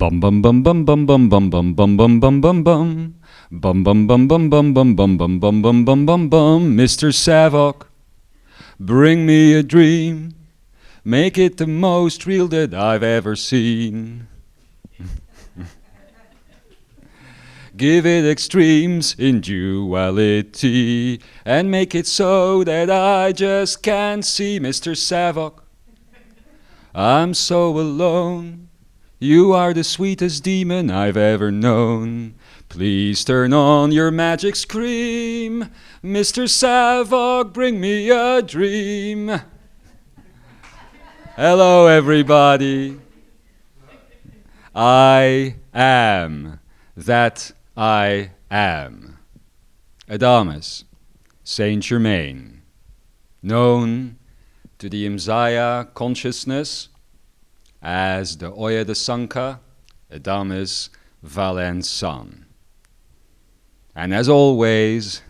Bum bum bum bum bum bum bum bum bum bum bum bum bum. Bum bum bum bum bum bum bum bum bum bum bum bum bum. Mr. Savok, bring me a dream. Make it the most real that I've ever seen. Give it extremes in duality and make it so that I just can't see. Mr. Savok, I'm so alone. You are the sweetest demon I've ever known. Please turn on your magic scream. Mr. Savok, bring me a dream. Hello, everybody. I am that I am. Adamus Saint Germain, known to the Imzaia consciousness as the Oya de Sanka, Adamus Valens Son. And as always,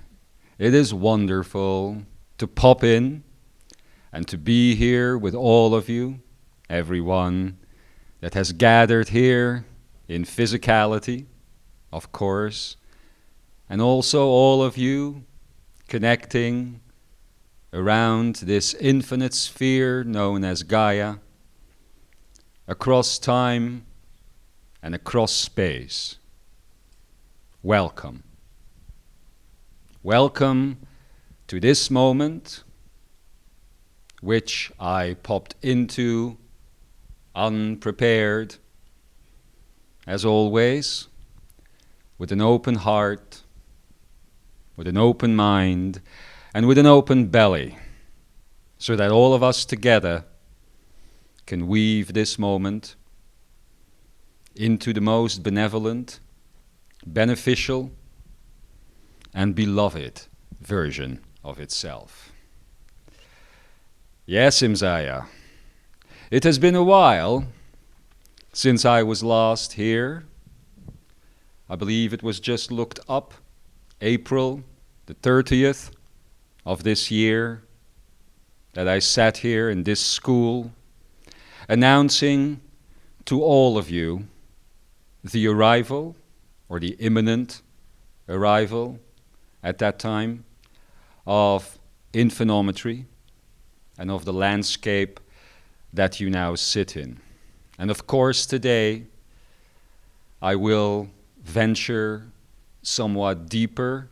it is wonderful to pop in and to be here with all of you, everyone that has gathered here in physicality, of course, and also all of you connecting around this infinite sphere known as Gaia, across time and across space. Welcome. Welcome to this moment, which I popped into unprepared, as always, with an open heart, with an open mind, and with an open belly, so that all of us together can weave this moment into the most benevolent, beneficial, and beloved version of itself. Yes, Imzaia, it has been a while since I was last here. I believe it was just looked up, April the 30th of this year, that I sat here in this school announcing to all of you the arrival, or the imminent arrival at that time, of infinometry and of the landscape that you now sit in. And of course today I will venture somewhat deeper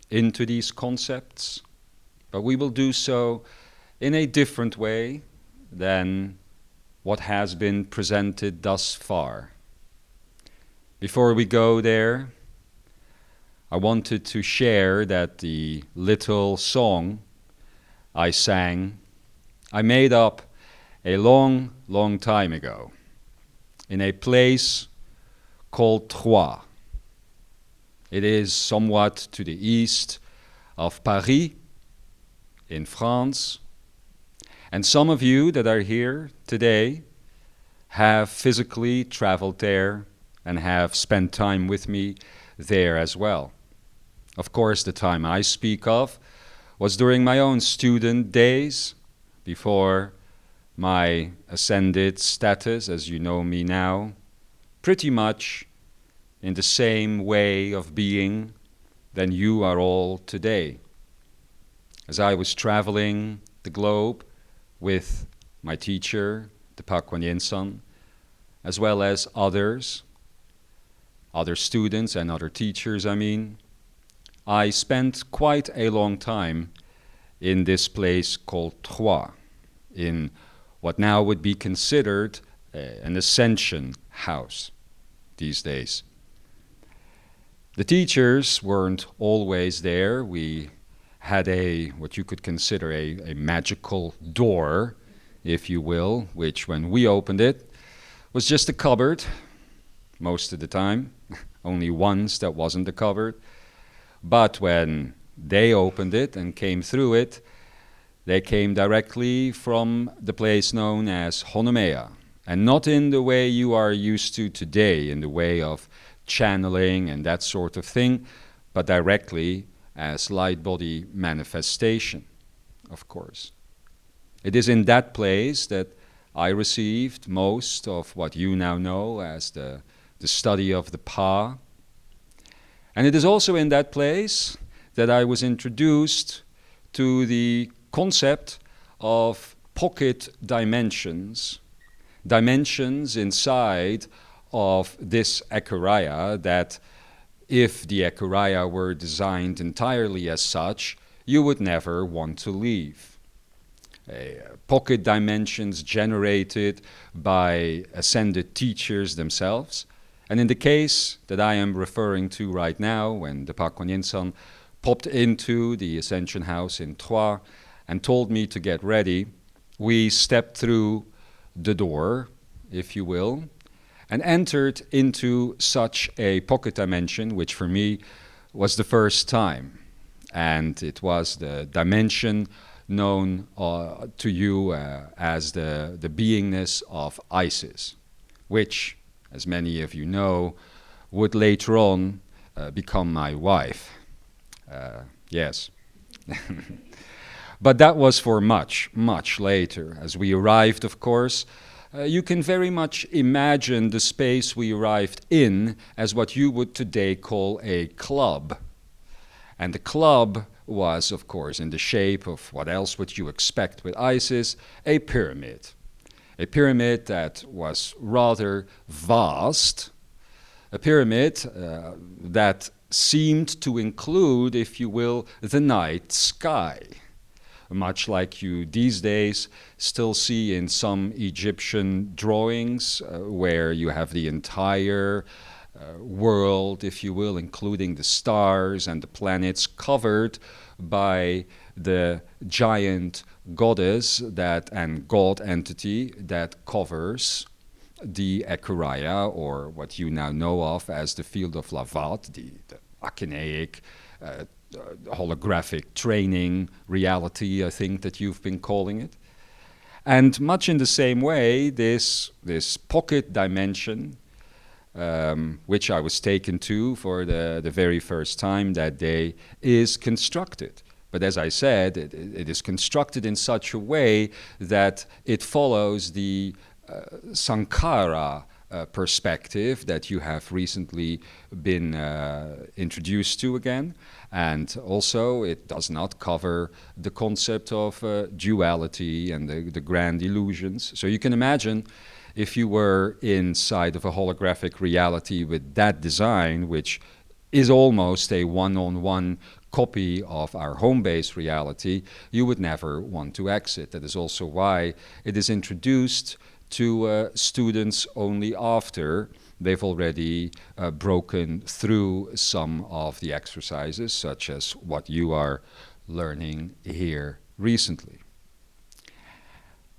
into these concepts, but we will do so in a different way than what has been presented thus far. Before we go there, I wanted to share that the little song I sang, I made up a long, long time ago in a place called Troyes. It is somewhat to the east of Paris in France. And some of you that are here today have physically traveled there and have spent time with me there as well. Of course, the time I speak of was during my own student days, before my ascended status, as you know me now, pretty much in the same way of being than you are all today. As I was traveling the globe with my teacher, the Pakwan Yinsan, as well as other students and other teachers, I spent quite a long time in this place called Troyes, in what now would be considered an ascension house these days. The teachers weren't always there. We had what you could consider a magical door, if you will, which when we opened it was just a cupboard most of the time. Only once that wasn't a cupboard. But when they opened it and came through it, they came directly from the place known as Honomea, and not in the way you are used to today, in the way of channeling and that sort of thing, but directly as light body manifestation, of course. It is in that place that I received most of what you now know as the the study of the Pa. And it is also in that place that I was introduced to the concept of pocket dimensions, dimensions inside of this echorrhea that, if the echorrhea were designed entirely as such, you would never want to leave. Pocket dimensions generated by ascended teachers themselves. And in the case that I am referring to right now, when the Pa Kuan Yin San popped into the Ascension House in Troyes and told me to get ready, we stepped through the door, if you will, and entered into such a pocket dimension, which for me was the first time. And it was the dimension known to you as the beingness of Isis, which, as many of you know, would later on become my wife. Yes. But that was for much, much later. As we arrived, of course, you can very much imagine the space we arrived in as what you would today call a club. And the club was, of course, in the shape of what else would you expect with Isis, a pyramid. A pyramid that was rather vast, a pyramid that seemed to include, if you will, the night sky, much like you these days still see in some Egyptian drawings where you have the entire world, if you will, including the stars and the planets, covered by the giant goddess that and god entity that covers the echorrhea, or what you now know of as the field of Lavat, the achineic, holographic training reality, I think that you've been calling it. And much in the same way, this pocket dimension, which I was taken to for the very first time that day, is constructed. But as I said, it is constructed in such a way that it follows the Sankara perspective that you have recently been introduced to again. And also it does not cover the concept of duality and the grand illusions. So you can imagine if you were inside of a holographic reality with that design, which is almost a one-on-one copy of our home-based reality, you would never want to exit. That is also why it is introduced to students only after they've already broken through some of the exercises, such as what you are learning here recently.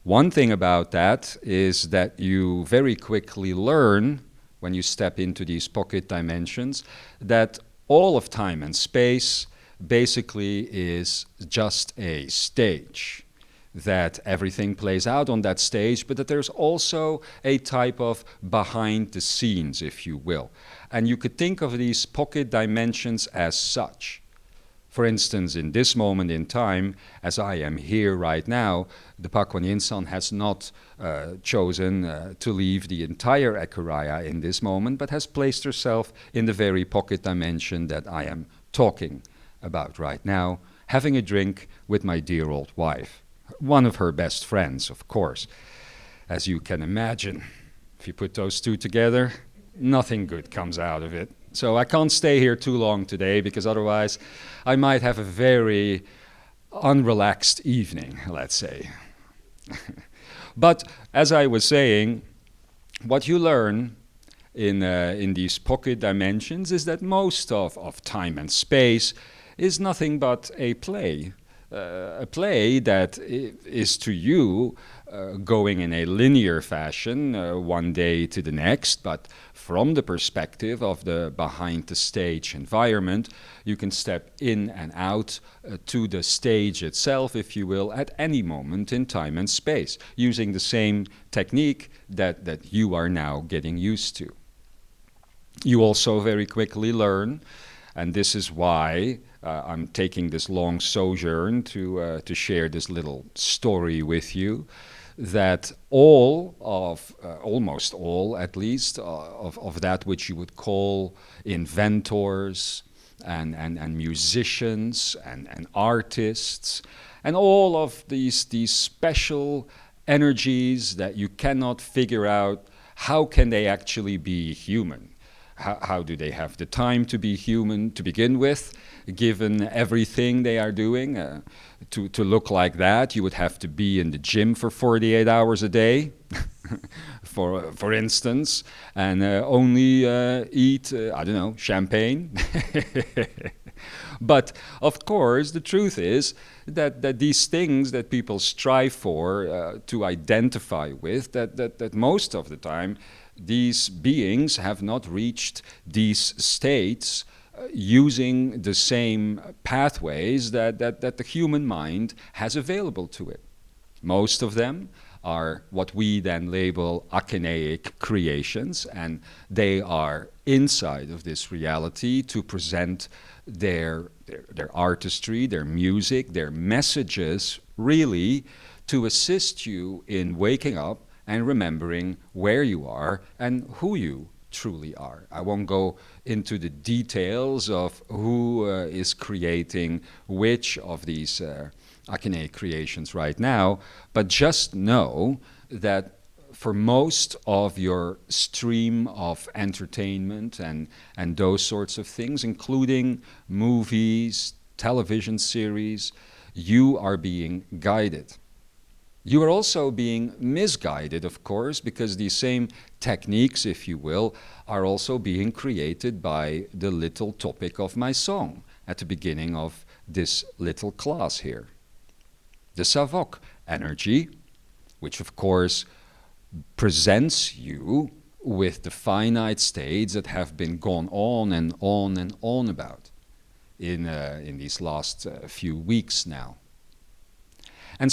One thing about that is that you very quickly learn, when you step into these pocket dimensions, that all of time and space basically is just a stage, that everything plays out on that stage, but that there's also a type of behind the scenes, if you will. And you could think of these pocket dimensions as such. For instance, in this moment in time, as I am here right now, the Pa Kuan Yin San has not chosen to leave the entire echorrhea in this moment, but has placed herself in the very pocket dimension that I am talking about right now, having a drink with my dear old wife. One of her best friends, of course. As you can imagine, if you put those two together, nothing good comes out of it. So I can't stay here too long today, because otherwise I might have a very unrelaxed evening, let's say. But as I was saying, what you learn in these pocket dimensions is that most of time and space is nothing but a play that is to you going in a linear fashion one day to the next, but from the perspective of the behind the stage environment, you can step in and out to the stage itself, if you will, at any moment in time and space, using the same technique that you are now getting used to. You also very quickly learn, and this is why I'm taking this long sojourn to share this little story with you, that all of, almost all at least, of that which you would call inventors and musicians and artists, and all of these special energies that you cannot figure out how can they actually be human. How do they have the time to be human to begin with, given everything they are doing? To look like that, you would have to be in the gym for 48 hours a day, for instance, and only eat, I don't know, champagne. But of course, the truth is that these things that people strive for, to identify with, that most of the time these beings have not reached these states using the same pathways that the human mind has available to it. Most of them are what we then label akineic creations, and they are inside of this reality to present their artistry, their music, their messages, really to assist you in waking up and remembering where you are and who you truly are. I won't go into the details of who is creating which of these Akineic creations right now, but just know that for most of your stream of entertainment and those sorts of things, including movies, television series, you are being guided. You are also being misguided, of course, because these same techniques, if you will, are also being created by the little topic of my song at the beginning of this little class here. The Savok energy, which of course presents you with the finite states that have been gone on and on and on about in these last few weeks now. And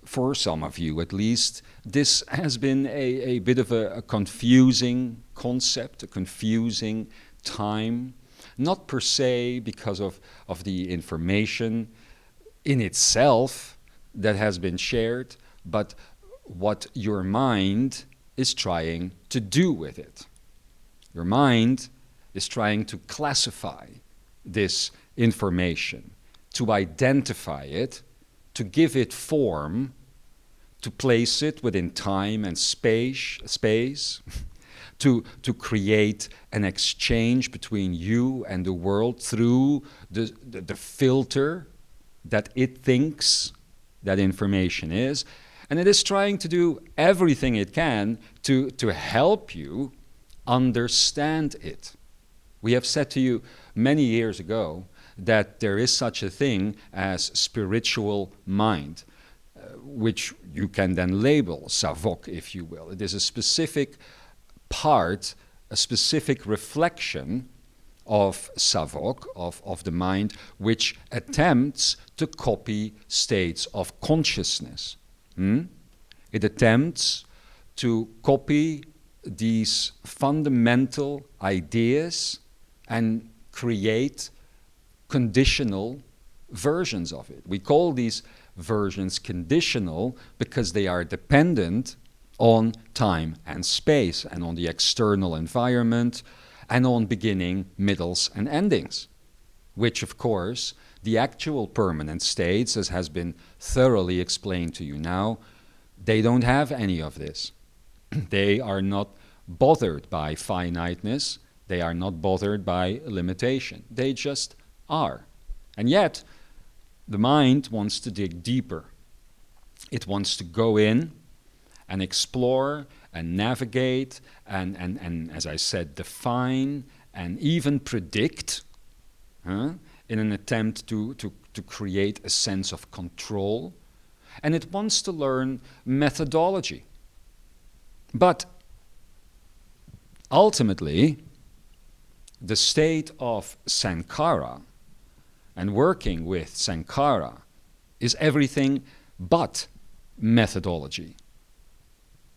for some of you at least, this has been a bit of a confusing concept, a confusing time, not per se because of the information in itself that has been shared, but what your mind is trying to do with it. Your mind is trying to classify this information, to identify it, to give it form, to place it within time and space, to create an exchange between you and the world through the filter that it thinks that information is. And it is trying to do everything it can to help you understand it. We have said to you many years ago that there is such a thing as spiritual mind, which you can then label Savok, if you will. It is a specific part, a specific reflection of Savok, of the mind, which attempts to copy states of consciousness. It attempts to copy these fundamental ideas and create conditional versions of it. We call these versions conditional because they are dependent on time and space and on the external environment and on beginning, middles, and endings, which, of course, the actual permanent states, as has been thoroughly explained to you now, they don't have any of this. They are not bothered by finiteness. They are not bothered by limitation. They just are. And yet, the mind wants to dig deeper. It wants to go in and explore and navigate and as I said, define and even predict in an attempt to create a sense of control. And it wants to learn methodology. But ultimately, the state of Sankara and working with Sankara is everything but methodology.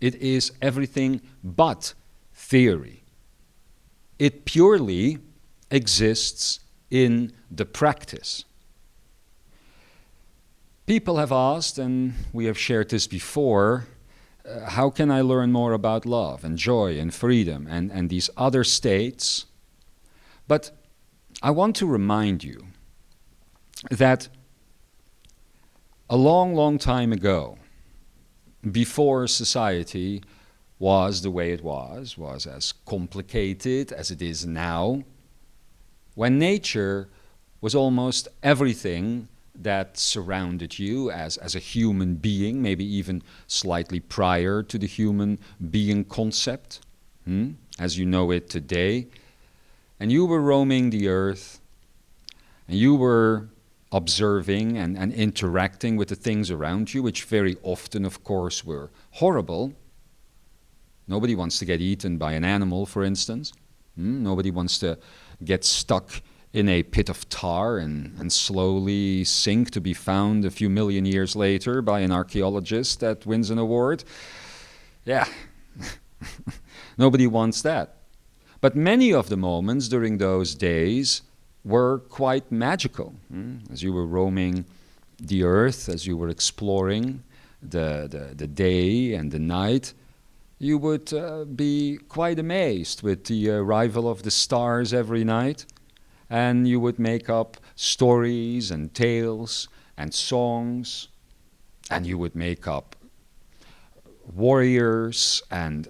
It is everything but theory. It purely exists in the practice. People have asked, and we have shared this before, how can I learn more about love and joy and freedom and these other states? But I want to remind you that a long, long time ago, before society was the way it was as complicated as it is now, when nature was almost everything that surrounded you as a human being, maybe even slightly prior to the human being concept, as you know it today, and you were roaming the earth, and you were observing and interacting with the things around you, which very often, of course, were horrible. Nobody wants to get eaten by an animal, for instance. Nobody wants to get stuck in a pit of tar and slowly sink to be found a few million years later by an archaeologist that wins an award. Yeah, nobody wants that. But many of the moments during those days were quite magical. As you were roaming the earth, as you were exploring the day and the night, you would be quite amazed with the arrival of the stars every night, and you would make up stories and tales and songs, and you would make up warriors and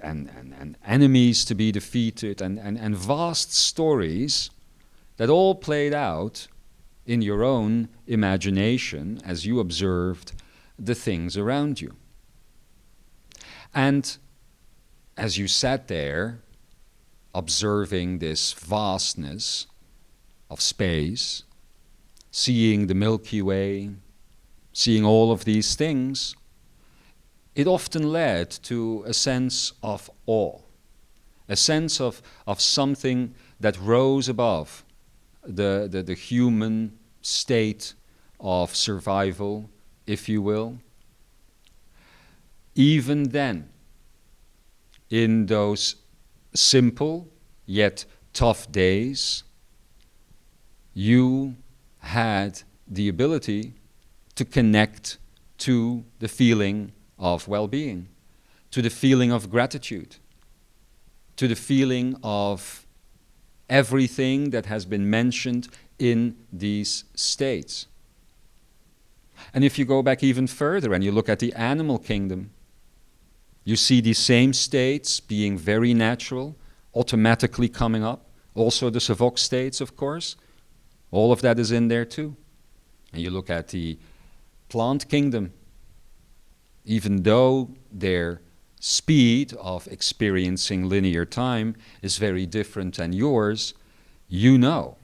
enemies to be defeated, and vast stories that all played out in your own imagination as you observed the things around you. And as you sat there observing this vastness of space, seeing the Milky Way, seeing all of these things, it often led to a sense of awe, a sense of something that rose above the human state of survival, if you will. Even then, in those simple yet tough days, you had the ability to connect to the feeling of well-being, to the feeling of gratitude, to the feeling of everything that has been mentioned in these states. And if you go back even further and you look at the animal kingdom, you see these same states being very natural, automatically coming up. Also the Savok states, of course. All of that is in there too. And you look at the plant kingdom, even though their speed of experiencing linear time is very different than yours, you know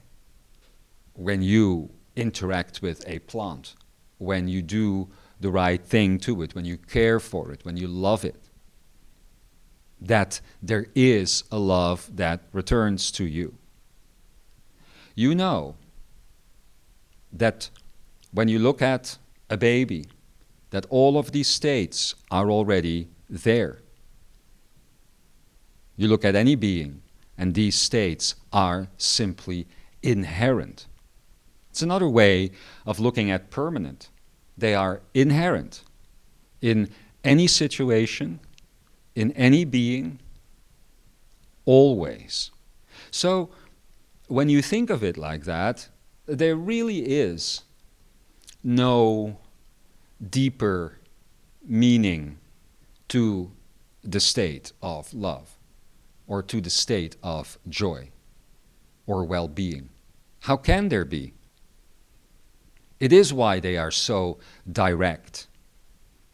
when you interact with a plant, when you do the right thing to it, when you care for it, when you love it, that there is a love that returns to you. You know that when you look at a baby, that all of these states are already there. You look at any being, and these states are simply inherent. It's another way of looking at permanent. They are inherent in any situation, in any being, always. So, when you think of it like that, there really is no deeper meaning to the state of love or to the state of joy or well-being. How can there be? It is why they are so direct.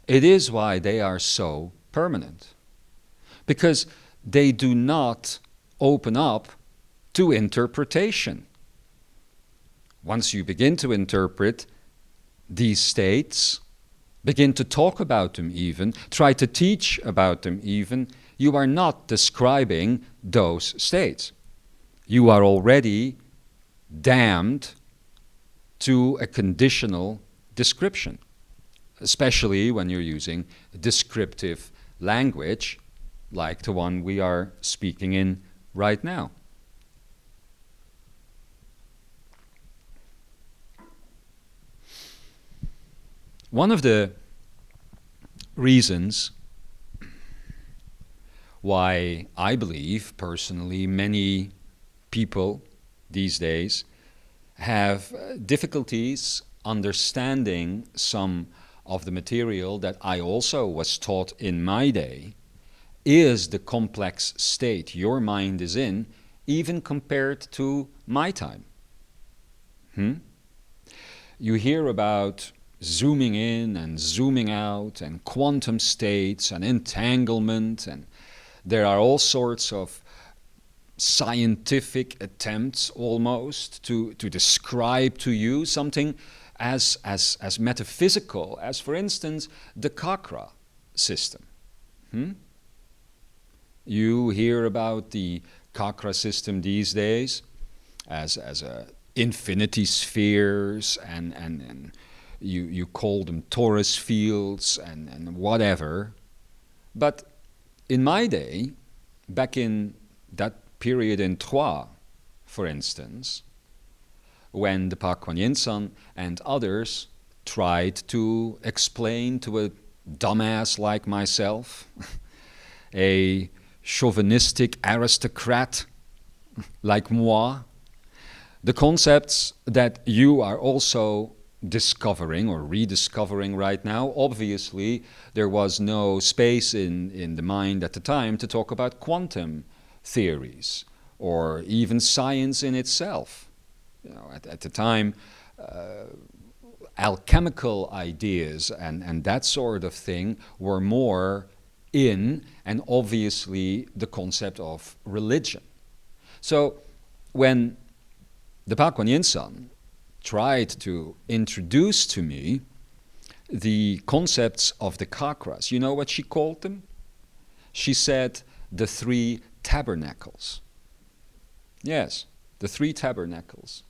It is why they are so permanent. Because they do not open up to interpretation. Once you begin to interpret these states, begin to talk about them even, try to teach about them even, you are not describing those states. You are already damned to a conditional description, especially when you're using descriptive language like the one we are speaking in right now. One of the reasons why I believe, personally, many people these days have difficulties understanding some of the material that I also was taught in my day is the complex state your mind is in, even compared to my time. You hear about zooming in and zooming out and quantum states and entanglement, and there are all sorts of scientific attempts almost to describe to you something as metaphysical as, for instance, the chakra system. You hear about the chakra system these days as infinity spheres, and you call them torus fields and whatever. But in my day, back in that period in Troyes, for instance, when the Pak Kuan Yin San and others tried to explain to a dumbass like myself, a chauvinistic aristocrat like moi, the concepts that you are also discovering or rediscovering right now. Obviously, there was no space in the mind at the time to talk about quantum theories or even science in itself. At the time, alchemical ideas and that sort of thing were more in, and obviously the concept of religion. So when the Pak Kuan Yin San tried to introduce to me the concepts of the chakras, you know what she called them? She said the 3 tabernacles. Yes, the 3 tabernacles.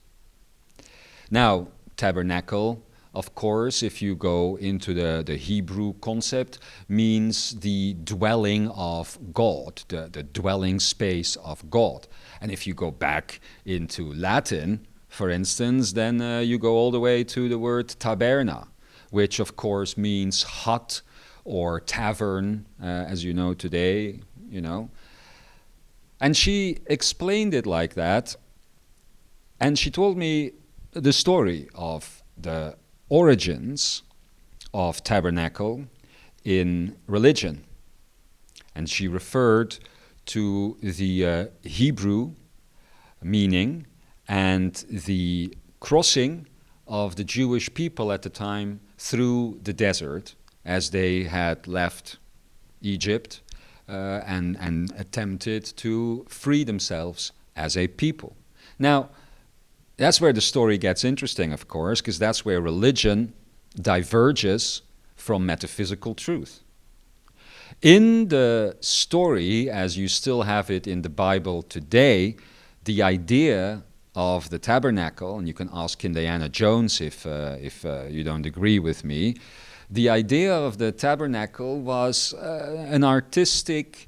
Now, tabernacle, of course, if you go into the Hebrew concept, means the dwelling of God, the dwelling space of God. And if you go back into Latin, for instance, then you go all the way to the word taberna, which of course means hut or tavern, as you know today, And she explained it like that, and she told me the story of the origins of tabernacle in religion. And she referred to the Hebrew meaning and the crossing of the Jewish people at the time through the desert as they had left Egypt and attempted to free themselves as a people. Now, that's where the story gets interesting, of course, because that's where religion diverges from metaphysical truth. In the story, as you still have it in the Bible today, the idea of the tabernacle, and you can ask Indiana Jones if you don't agree with me, the idea of the tabernacle was an artistic,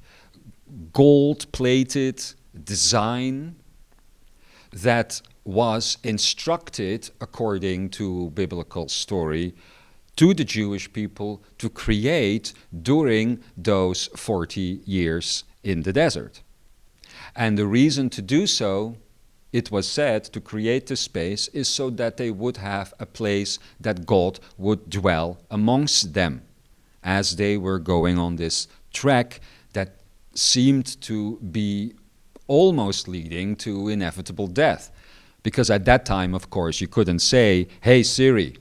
gold-plated design that was instructed, according to biblical story, to the Jewish people to create during those 40 years in the desert. And the reason to do so, it was said, to create the space is so that they would have a place that God would dwell amongst them as they were going on this trek that seemed to be almost leading to inevitable death. Because at that time, of course, you couldn't say, "Hey Siri,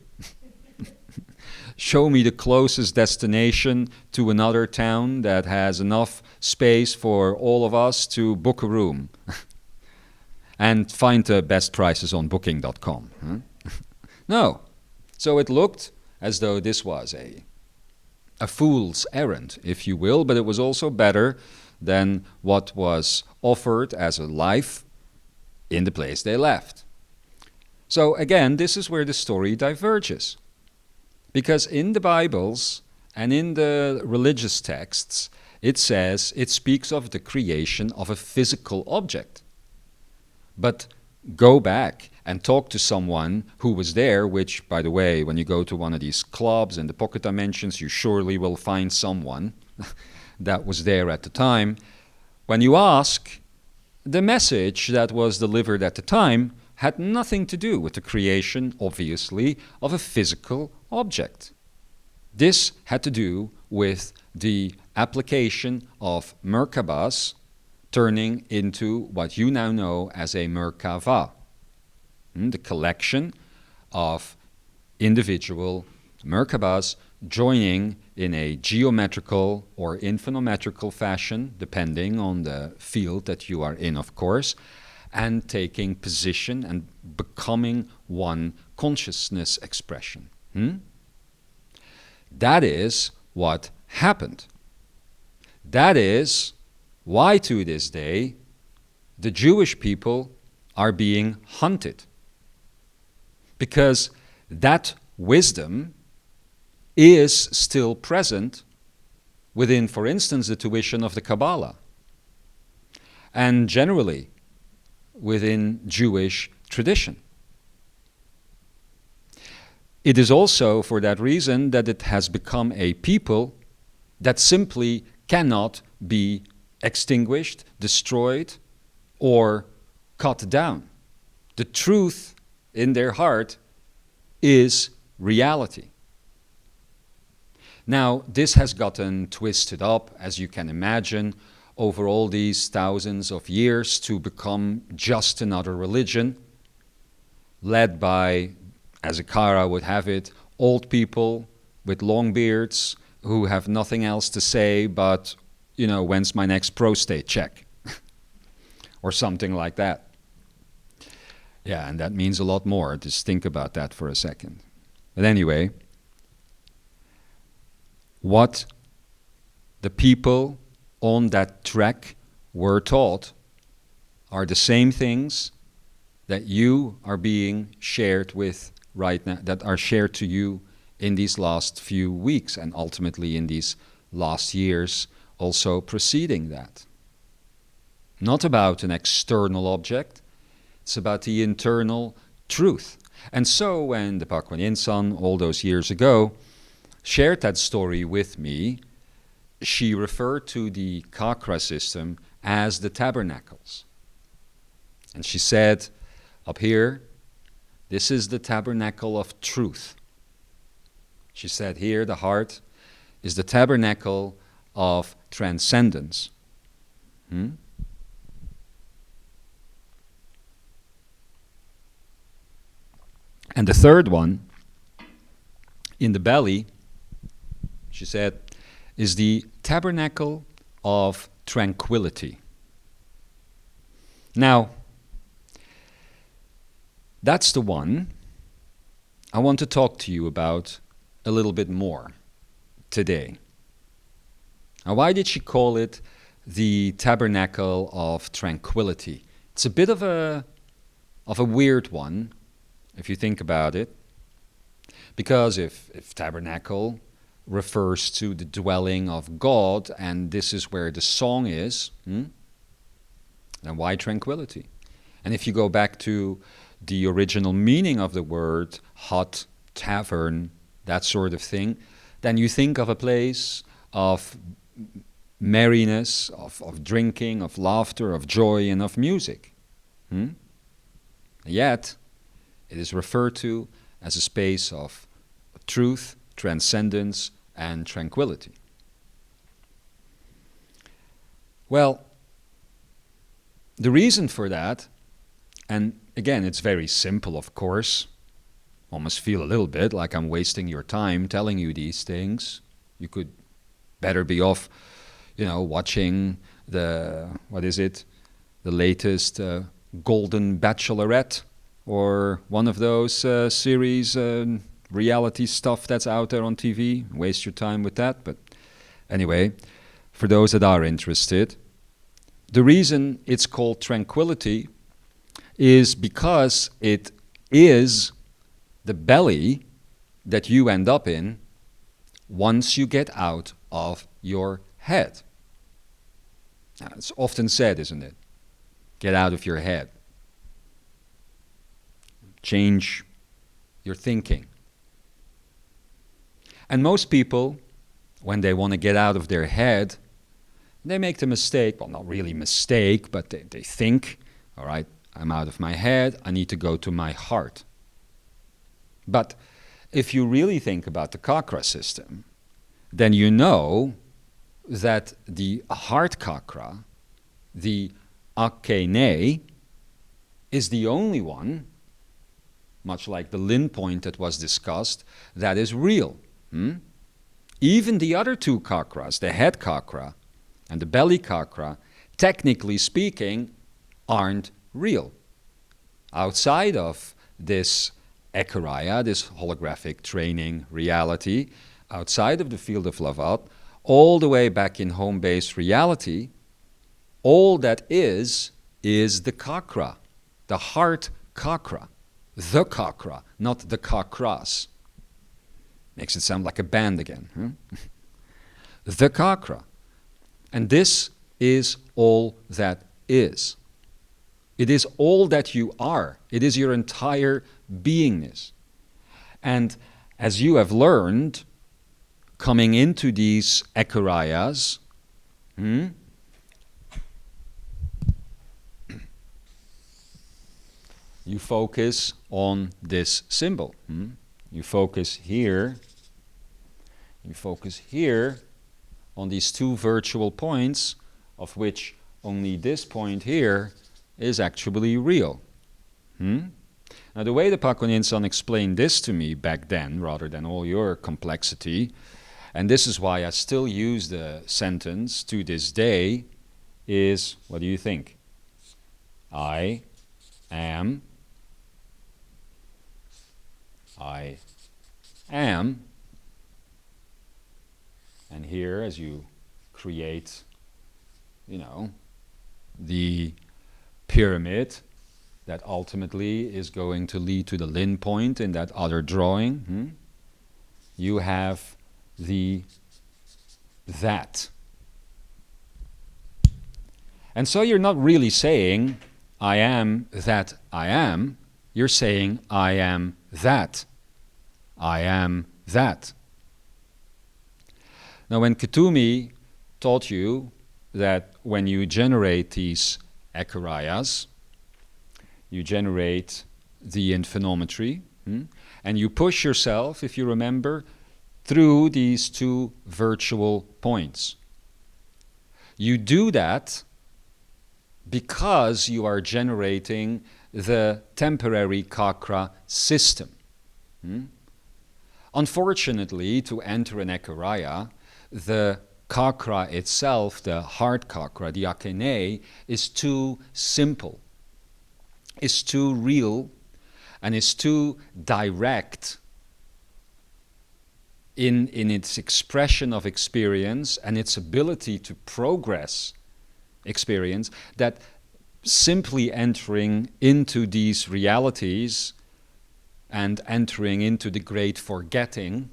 show me the closest destination to another town that has enough space for all of us to book a room and find the best prices on booking.com. No. So it looked as though this was a fool's errand, if you will, but it was also better than what was offered as a life in the place they left. So again, this is where the story diverges. Because in the Bibles and in the religious texts, it speaks of the creation of a physical object. But go back and talk to someone who was there, which, by the way, when you go to one of these clubs in the pocket dimensions, you surely will find someone that was there at the time. When you ask, the message that was delivered at the time had nothing to do with the creation, obviously, of a physical object. This had to do with the application of Merkabahs turning into what you now know as a Merkava, the collection of individual Merkabahs joining in a geometrical or infonometrical fashion, depending on the field that you are in, of course, and taking position and becoming one consciousness expression. That is what happened. That is why to this day the Jewish people are being hunted. Because that wisdom is still present within, for instance, the tuition of the Kabbalah, and generally within Jewish tradition. It is also for that reason that it has become a people that simply cannot be extinguished, destroyed, or cut down. The truth in their heart is reality. Now, this has gotten twisted up, as you can imagine, over all these thousands of years to become just another religion, led by, as Akara would have it, old people with long beards who have nothing else to say but, when's my next prostate check? Or something like that. Yeah, and that means a lot more. Just think about that for a second. But anyway, what the people on that trek were taught are the same things that you are being shared with right now, that are shared to you in these last few weeks and ultimately in these last years also preceding that. Not about an external object, it's about the internal truth. And so when the Pakwan Insan all those years ago shared that story with me, she referred to the Kakra system as the tabernacles. And she said, up here, this is the tabernacle of truth. She said here, the heart is the tabernacle of transcendence. And the third one, in the belly, she said, is the tabernacle of tranquility. Now, that's the one I want to talk to you about a little bit more today. Now, why did she call it the tabernacle of tranquility? It's a bit of a weird one, if you think about it, because if tabernacle refers to the dwelling of God, and this is where the song is, then why tranquility? And if you go back to the original meaning of the word, hut, tavern, that sort of thing, then you think of a place of merriness, of drinking, of laughter, of joy, and of music. Yet, it is referred to as a space of truth, transcendence, and tranquility. Well, the reason for that, and again, it's very simple, of course. Almost feel a little bit like I'm wasting your time telling you these things. You could better be off, watching the latest Golden Bachelorette, or one of those series, reality stuff that's out there on TV. Waste your time with that. But anyway, for those that are interested, the reason it's called tranquility is because it is the belly that you end up in once you get out of your head. Now, it's often said, isn't it? Get out of your head. change your thinking. And most people, when they want to get out of their head, they make the mistake, well, not really mistake, but they think, all right, I'm out of my head, I need to go to my heart. But if you really think about the chakra system, then you know that the heart chakra, the akene, is the only one, much like the Lin point that was discussed, that is real. Even the other two chakras, the head chakra and the belly chakra, technically speaking, aren't real. Outside of this Ekaria, this holographic training reality, outside of the field of Lavat, all the way back in home-based reality, all that is the chakra, the heart chakra, the chakra, not the chakras. Makes it sound like a band again. Huh? The chakra. And this is all that is. It is all that you are. It is your entire beingness. And as you have learned, coming into these Ekarayas, you focus on this symbol. You focus here. You focus here on these two virtual points, of which only this point here is actually real. Now, the way the Pakunin-san explained this to me back then, rather than all your complexity, and this is why I still use the sentence to this day, is, what do you think? I am. And here, as you create, the pyramid that ultimately is going to lead to the Lin point in that other drawing, you have the that. And so you're not really saying, I am that I am. You're saying, I am that. I am that. Now, when Kutumi taught you that when you generate these Ekarayas, you generate the inphenometry, and you push yourself, if you remember, through these two virtual points. You do that because you are generating the temporary chakra system. Unfortunately, to enter an Ekaraya, the chakra itself, the heart chakra, the akene, is too simple, is too real, and is too direct in its expression of experience and its ability to progress experience, that simply entering into these realities and entering into the great forgetting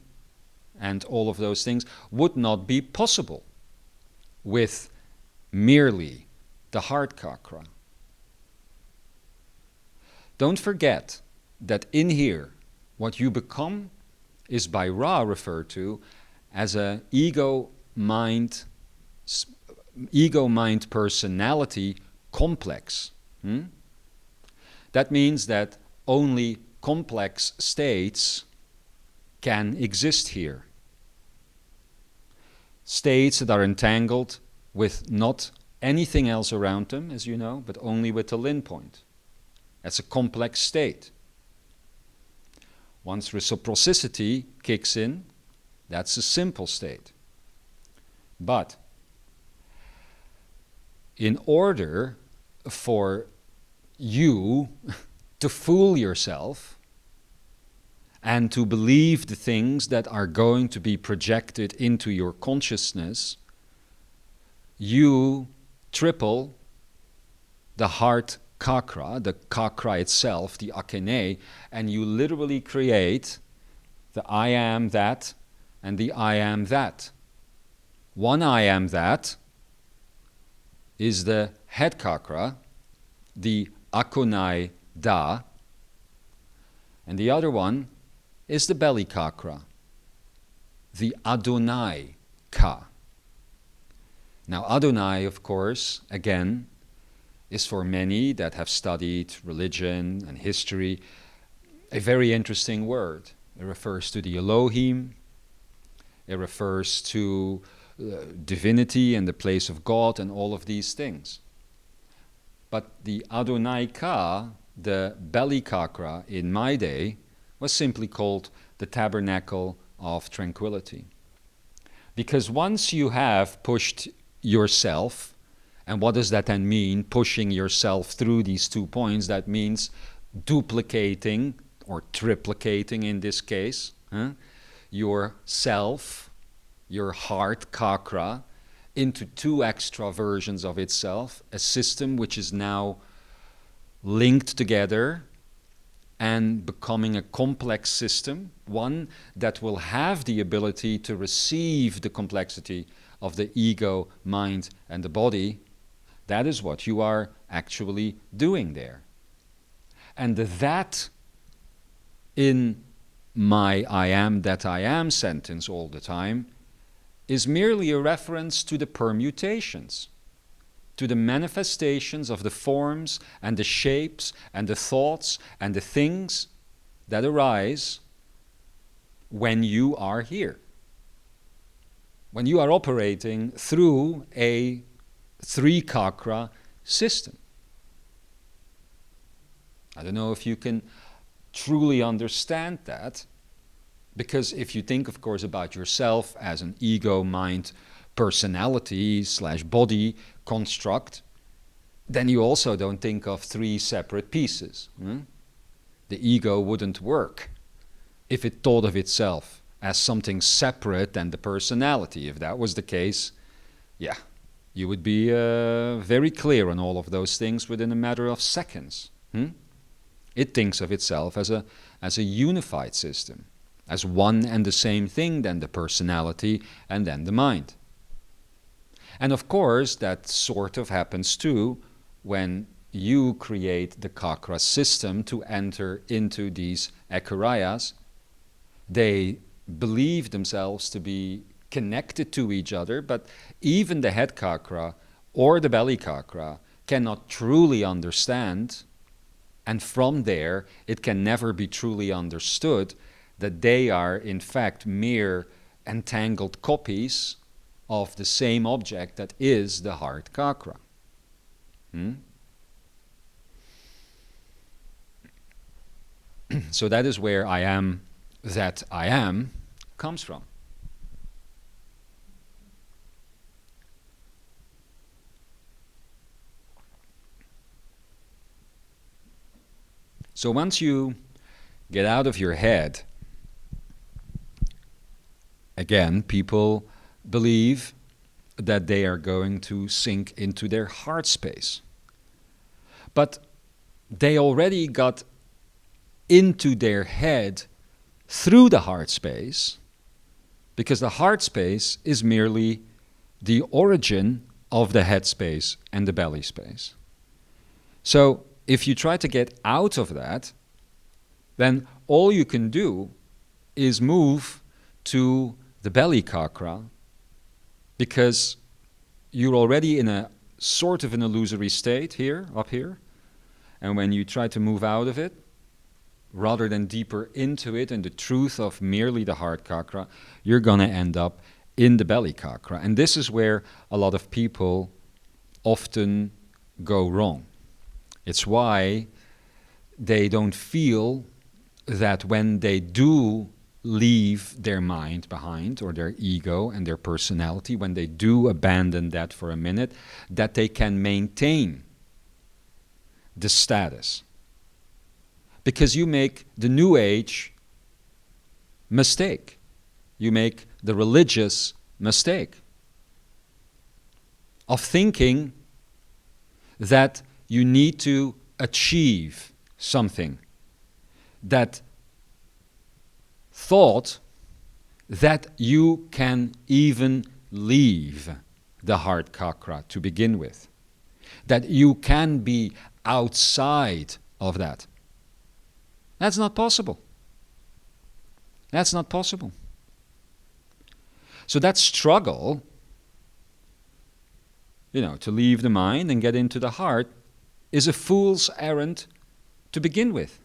and all of those things would not be possible with merely the heart chakra. Don't forget that in here, what you become is by Ra referred to as an ego-mind personality complex. That means that only complex states can exist here. States that are entangled with not anything else around them, as you know, but only with the Lin point. That's a complex state. Once reciprocity kicks in, that's a simple state. But in order for you to fool yourself and to believe the things that are going to be projected into your consciousness, you triple the heart chakra, the chakra itself, the akene, and you literally create the I am that and the I am that. One I am that is the head chakra, the akonai da, And the other one is the belly chakra, the Adonai Ka. Now, Adonai, of course, again, is for many that have studied religion and history a very interesting word. It refers to the Elohim. It refers to divinity and the place of God and all of these things. But the Adonai Ka, the belly chakra in my day, was simply called the Tabernacle of Tranquility. Because once you have pushed yourself, and what does that then mean, pushing yourself through these 2 points? That means duplicating, or triplicating in this case, your self, your heart chakra, into 2 extra versions of itself, a system which is now linked together and becoming a complex system, one that will have the ability to receive the complexity of the ego, mind, and the body. That is what you are actually doing there. And that in my I am that I am sentence all the time is merely a reference to the permutations, to the manifestations of the forms and the shapes and the thoughts and the things that arise when you are here. When you are operating through a 3 chakra system. I don't know if you can truly understand that, because if you think, of course, about yourself as an ego, mind, personality / body construct, then you also don't think of 3 separate pieces. The ego wouldn't work if it thought of itself as something separate than the personality. If that was the case, yeah, you would be very clear on all of those things within a matter of seconds. It thinks of itself as a unified system, as one and the same thing, then the personality and then the mind. And of course, that sort of happens too when you create the chakra system to enter into these ekurayas. They believe themselves to be connected to each other, but even the head chakra or the belly chakra cannot truly understand, and from there it can never be truly understood that they are in fact mere entangled copies of the same object that is the heart chakra. So that is where I am that I am comes from. So once you get out of your head, again, people believe that they are going to sink into their heart space. But they already got into their head through the heart space, because the heart space is merely the origin of the head space and the belly space. So if you try to get out of that, then all you can do is move to the belly chakra, because you're already in a sort of an illusory state here, up here, and when you try to move out of it, rather than deeper into it and the truth of merely the heart chakra, you're going to end up in the belly chakra. And this is where a lot of people often go wrong. It's why they don't feel that when they do leave their mind behind, or their ego and their personality, when they do abandon that for a minute, that they can maintain the status. Because you make the New Age mistake. You make the religious mistake of thinking that you need to achieve something. That thought that you can even leave the heart chakra to begin with. That you can be outside of that. That's not possible. That's not possible. So that struggle, to leave the mind and get into the heart, is a fool's errand to begin with.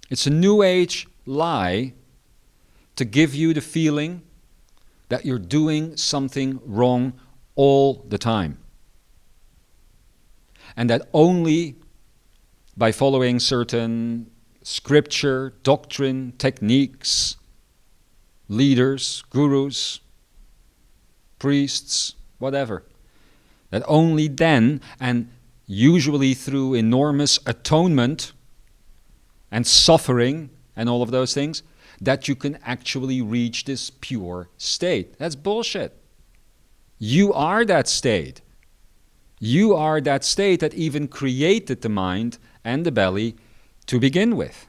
It's a New Age lie to give you the feeling that you're doing something wrong all the time. And that only by following certain scripture, doctrine, techniques, leaders, gurus, priests, whatever, that only then, and usually through enormous atonement and suffering and all of those things, that you can actually reach this pure state. That's bullshit. You are that state. You are that state that even created the mind and the belly to begin with.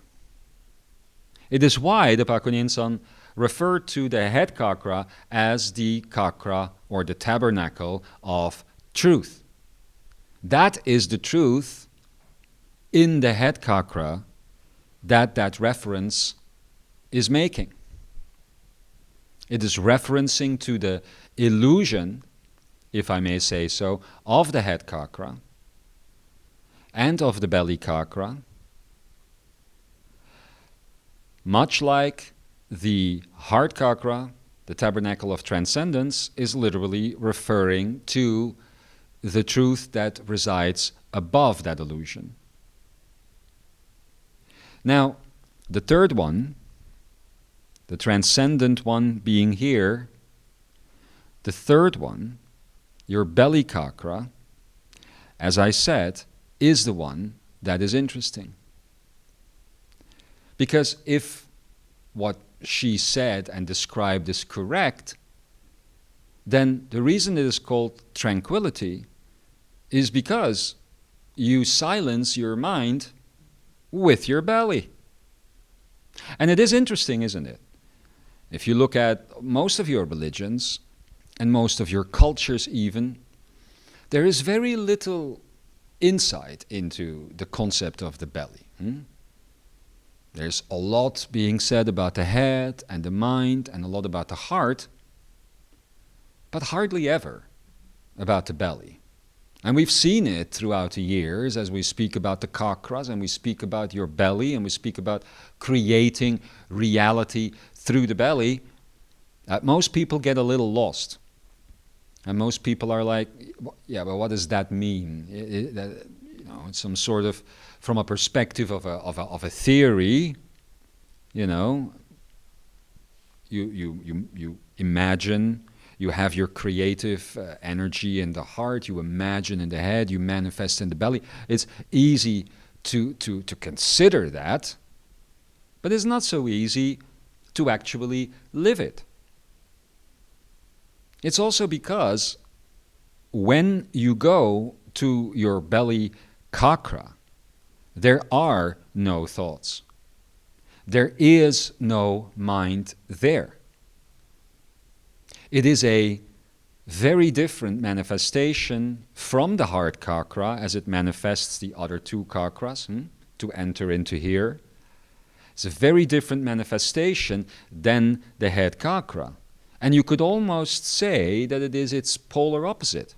It is why the Pakuninsan referred to the head chakra as the chakra or the tabernacle of truth. That is the truth in the head chakra that reference is making. It is referencing to the illusion, if I may say so, of the head chakra and of the belly chakra, much like the heart chakra, the tabernacle of transcendence, is literally referring to the truth that resides above that illusion. Now, the third one, the transcendent one being here, the third one, your belly chakra, as I said, is the one that is interesting. Because if what she said and described is correct, then the reason it is called tranquility is because you silence your mind with your belly. And it is interesting, isn't it? If you look at most of your religions and most of your cultures even, there is very little insight into the concept of the belly. There's a lot being said about the head and the mind and a lot about the heart, but hardly ever about the belly. And we've seen it throughout the years as we speak about the chakras and we speak about your belly and we speak about creating reality through the belly. Most people get a little lost. And most people are like, yeah, but what does that mean? It's some sort of, from a perspective of a theory, you imagine, you have your creative energy in the heart, you imagine in the head, you manifest in the belly. It's easy to consider that, but it's not so easy to actually live it. It's also because when you go to your belly chakra, there are no thoughts. There is no mind there. It is a very different manifestation from the heart chakra as it manifests the other two chakras to enter into here. It's a very different manifestation than the head chakra. And you could almost say that it is its polar opposite.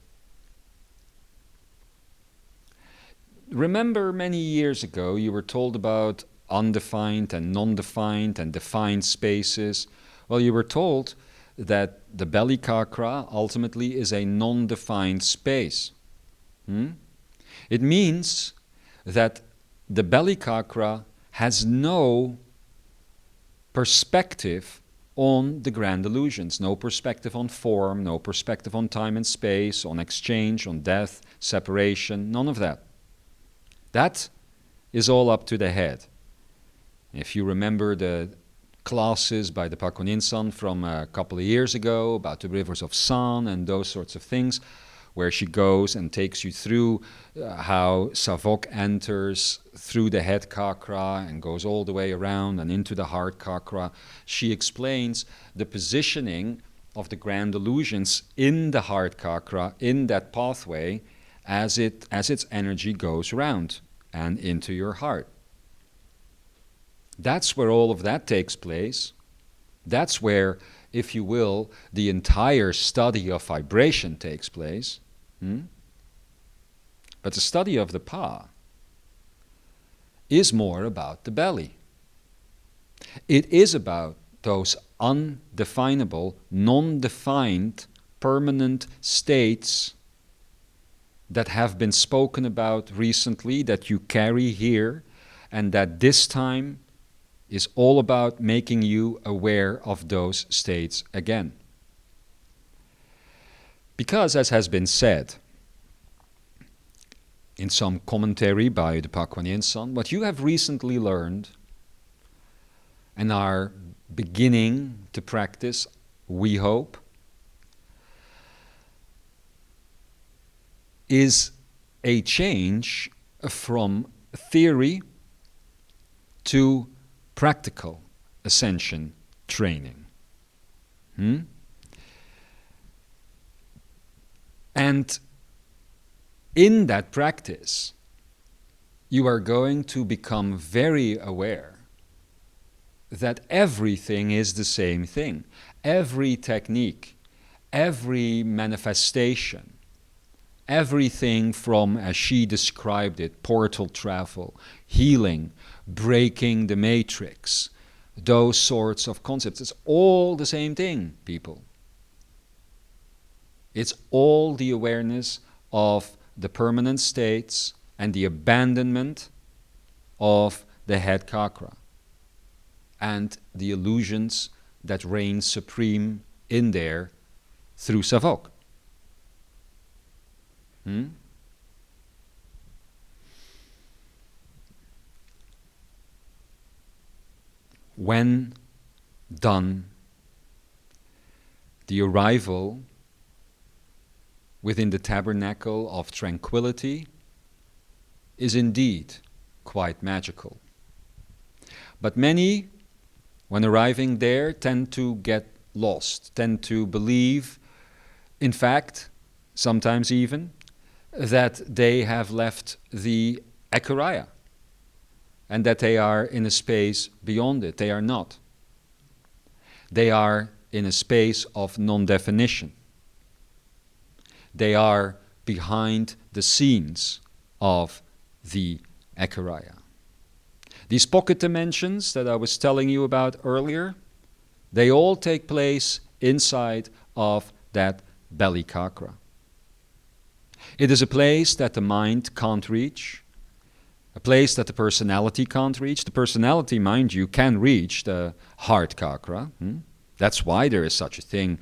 Remember many years ago you were told about undefined and non-defined and defined spaces. Well, you were told that the belly chakra ultimately is a non-defined space. It means that the belly chakra has no perspective on the grand illusions, no perspective on form, no perspective on time and space, on exchange, on death, separation, none of that. That is all up to the head. If you remember the classes by the Pakuninsan from a couple of years ago about the rivers of San and those sorts of things, where she goes and takes you through how Savok enters through the head chakra and goes all the way around and into the heart chakra. She explains the positioning of the grand illusions in the heart chakra, in that pathway, as its energy goes around and into your heart. That's where all of that takes place. That's where, if you will, the entire study of vibration takes place. But the study of the Pa is more about the belly. It is about those undefinable, non-defined, permanent states that have been spoken about recently, that you carry here, and that this time is all about making you aware of those states again. Because, as has been said in some commentary by the Pa Kuan Yin Son, what you have recently learned and are beginning to practice, we hope, is a change from theory to practical ascension training. And in that practice, you are going to become very aware that everything is the same thing. Every technique, every manifestation, everything from, as she described it, portal travel, healing, breaking the matrix, those sorts of concepts. It's all the same thing, people. It's all the awareness of the permanent states and the abandonment of the head chakra and the illusions that reign supreme in there through Savok. When done, the arrival within the Tabernacle of Tranquility is indeed quite magical. But many, when arriving there, tend to get lost, tend to believe, in fact, sometimes even, that they have left the Ekaria and that they are in a space beyond it. They are not. They are in a space of non-definition. They are behind the scenes of the Ekaria. These pocket dimensions that I was telling you about earlier, they all take place inside of that belly chakra. It is a place that the mind can't reach, a place that the personality can't reach. The personality, mind you, can reach the heart chakra. That's why there is such a thing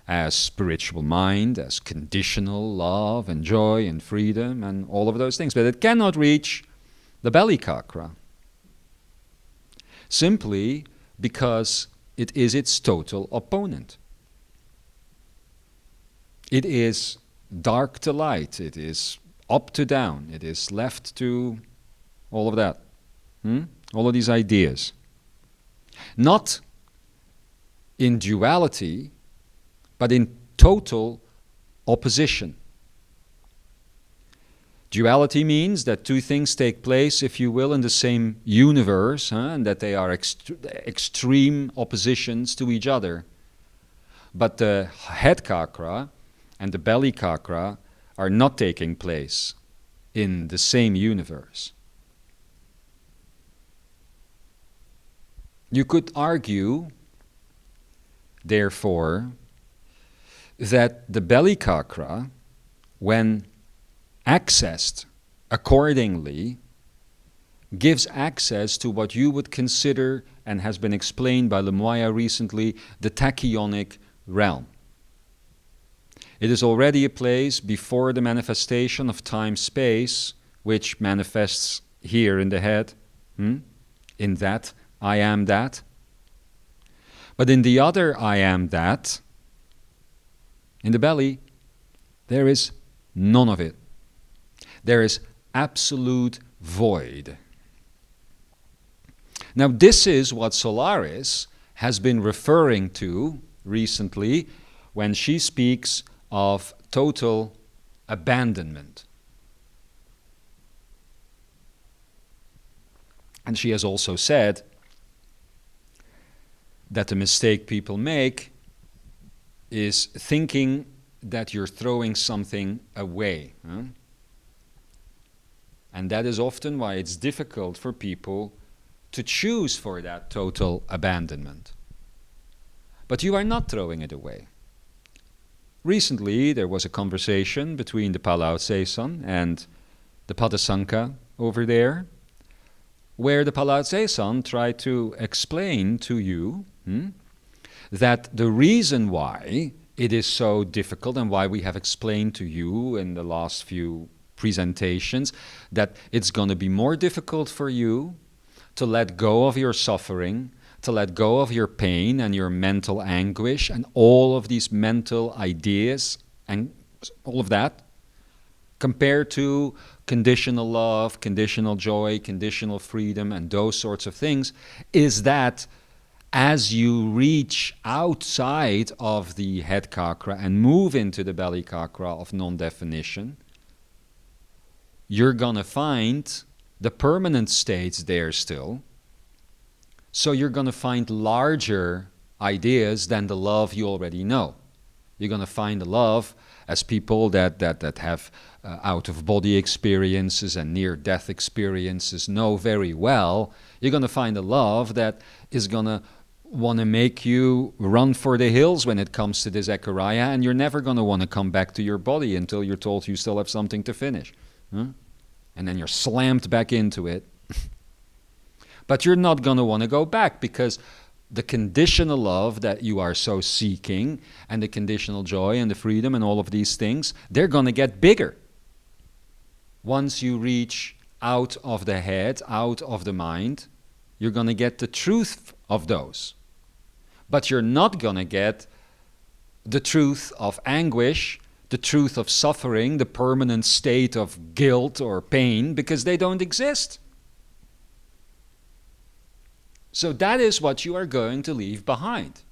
as spiritual mind, as conditional love and joy and freedom and all of those things. But it cannot reach the belly chakra, simply because it is its total opponent. It is dark to light, it is up to down, it is left to all of that. All of these ideas. Not in duality, but in total opposition. Duality means that two things take place, if you will, in the same universe, and that they are extreme oppositions to each other. But the head chakra and the belly chakra are not taking place in the same universe. You could argue, therefore, that the belly chakra, when accessed accordingly, gives access to what you would consider, and has been explained by Lemoya recently, the tachyonic realm. It is already a place before the manifestation of time-space, which manifests here in the head, in that I am that. But in the other I am that, in the belly, there is none of it. There is absolute void. Now this is what Solaris has been referring to recently when she speaks of total abandonment. And she has also said that the mistake people make is thinking that you're throwing something away. Huh? And that is often why it's difficult for people to choose for that total abandonment. But you are not throwing it away. Recently, there was a conversation between the Palao Tse and the Padasanka over there, where the Palao Tse tried to explain to you that the reason why it is so difficult, and why we have explained to you in the last few presentations, that it's going to be more difficult for you to let go of your suffering, to let go of your pain and your mental anguish and all of these mental ideas and all of that, compared to conditional love, conditional joy, conditional freedom, and those sorts of things, is that as you reach outside of the head chakra and move into the belly chakra of non-definition, you're going to find the permanent states there still. So you're going to find larger ideas than the love you already know. You're going to find the love as people that have out-of-body experiences and near-death experiences know very well. You're going to find a love that is going to want to make you run for the hills when it comes to this Ekaria, and you're never going to want to come back to your body until you're told you still have something to finish. And then you're slammed back into it. But you're not going to want to go back, because the conditional love that you are so seeking, and the conditional joy and the freedom and all of these things, they're going to get bigger. Once you reach out of the head, out of the mind, you're going to get the truth of those. But you're not going to get the truth of anguish, the truth of suffering, the permanent state of guilt or pain, because they don't exist. So that is what you are going to leave behind.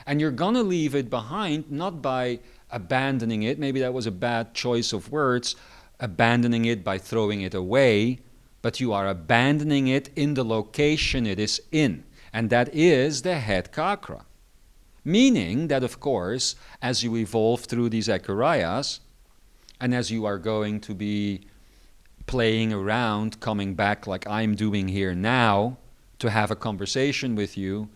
And you're going to leave it behind not by abandoning it, maybe that was a bad choice of words, abandoning it by throwing it away, but you are abandoning it in the location it is in, and that is the head chakra. Meaning that, of course, as you evolve through these ekarayas, and as you are going to be playing around, coming back like I'm doing here now, to have a conversation with you,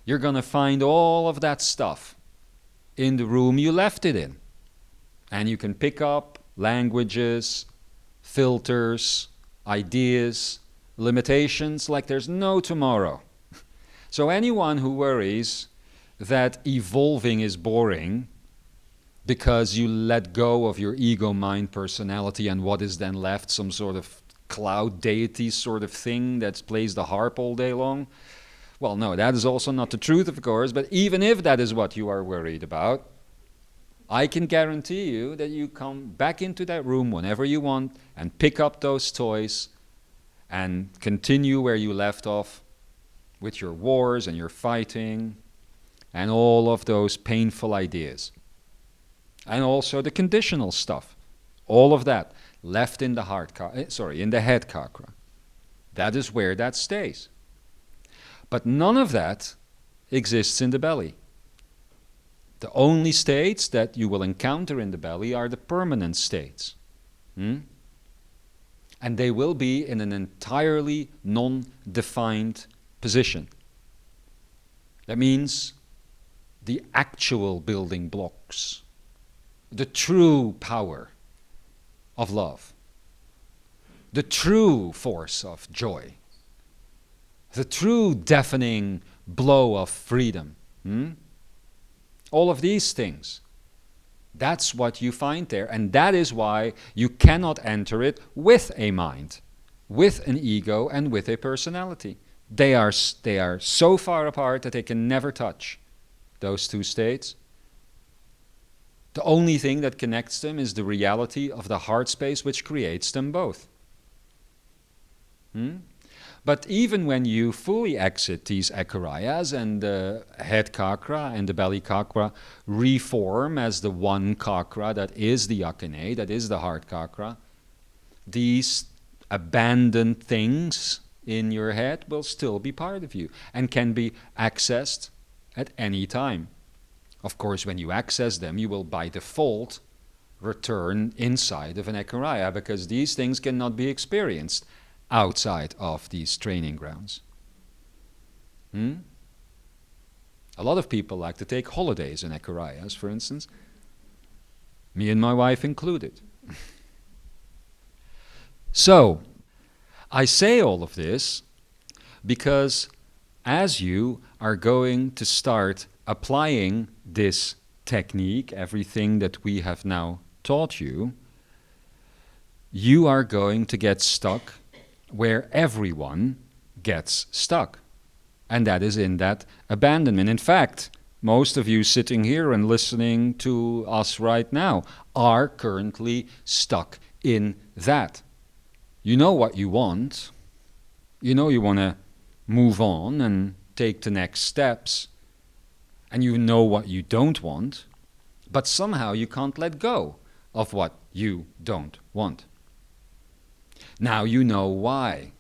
you're going to find all of that stuff in the room you left it in. And you can pick up languages, filters, ideas, limitations like there's no tomorrow. So anyone who worries that evolving is boring because you let go of your ego, mind, personality, and what is then left, some sort of cloud deity sort of thing that plays the harp all day long. Well, no, that is also not the truth, of course, but even if that is what you are worried about, I can guarantee you that you come back into that room whenever you want and pick up those toys and continue where you left off with your wars and your fighting and all of those painful ideas. And also the conditional stuff. All of that left in the in the head chakra. That is where that stays. But none of that exists in the belly. The only states that you will encounter in the belly are the permanent states. And they will be in an entirely non-defined position. That means the actual building blocks, the true power of love, the true force of joy, the true deafening blow of freedom. All of these things, that's what you find there. And that is why you cannot enter it with a mind, with an ego, and with a personality. They are so far apart that they can never touch those two states. The only thing that connects them is the reality of the heart space which creates them both. But even when you fully exit these ekarayas and the head chakra and the belly chakra reform as the one chakra that is the yakane, that is the heart chakra, these abandoned things in your head will still be part of you and can be accessed at any time. Of course, when you access them, you will by default return inside of an echariah, because these things cannot be experienced outside of these training grounds. A lot of people like to take holidays in echariahs, for instance. Me and my wife included. So, I say all of this because as you are going to start applying this technique, everything that we have now taught you, you are going to get stuck where everyone gets stuck. And that is in that abandonment. In fact, most of you sitting here and listening to us right now are currently stuck in that. You know what you want. You know you want to move on and take the next steps. And you know what you don't want. But somehow you can't let go of what you don't want. Now you know why.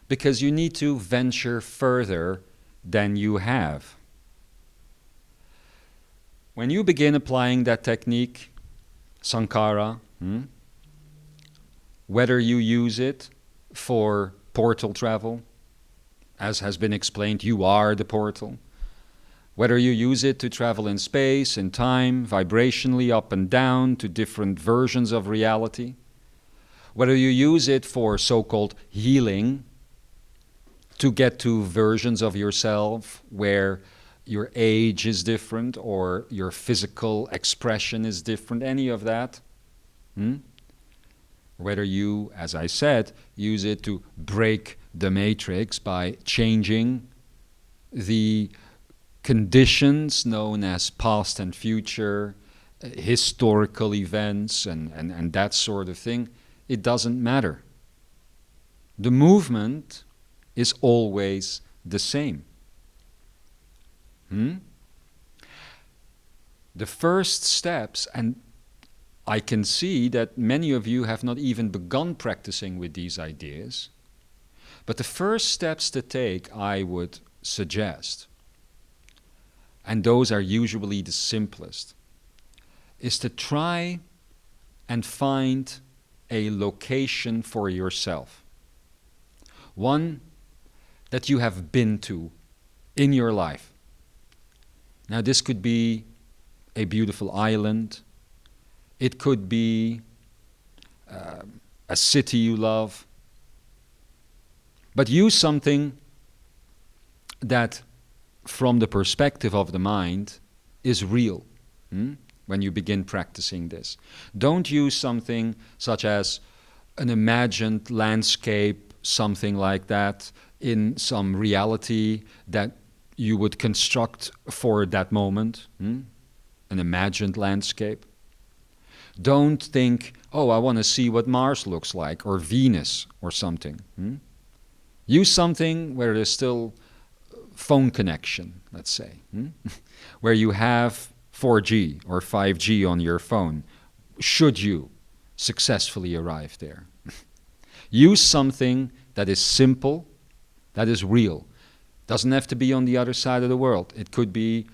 Because you need to venture further than you have. When you begin applying that technique, Sankara, whether you use it for portal travel, as has been explained, you are the portal. Whether you use it to travel in space, in time, vibrationally up and down to different versions of reality. Whether you use it for so-called healing, to get to versions of yourself where your age is different or your physical expression is different, any of that. Whether you, as I said, use it to break the matrix by changing the conditions known as past and future, historical events and that sort of thing, it doesn't matter. The movement is always the same. The first steps, and I can see that many of you have not even begun practicing with these ideas, but the first steps to take, I would suggest, and those are usually the simplest, is to try and find a location for yourself. One that you have been to in your life. Now this could be a beautiful island. It could be a city you love. But use something that, from the perspective of the mind, is real when you begin practicing this. Don't use something such as an imagined landscape, something like that, in some reality that you would construct for that moment, an imagined landscape. Don't think, oh, I want to see what Mars looks like, or Venus, or something. Use something where there's still phone connection, let's say, where you have 4G or 5G on your phone, should you successfully arrive there. Use something that is simple, that is real. Doesn't have to be on the other side of the world. It could be,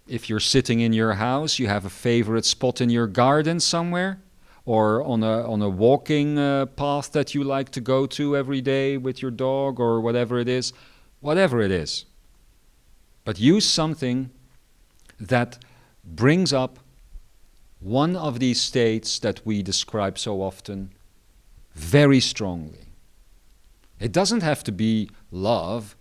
if you're sitting in your house, you have a favorite spot in your garden somewhere, or on a walking path that you like to go to every day with your dog, or whatever it is. Whatever it is. But use something that brings up one of these states that we describe so often very strongly. It doesn't have to be love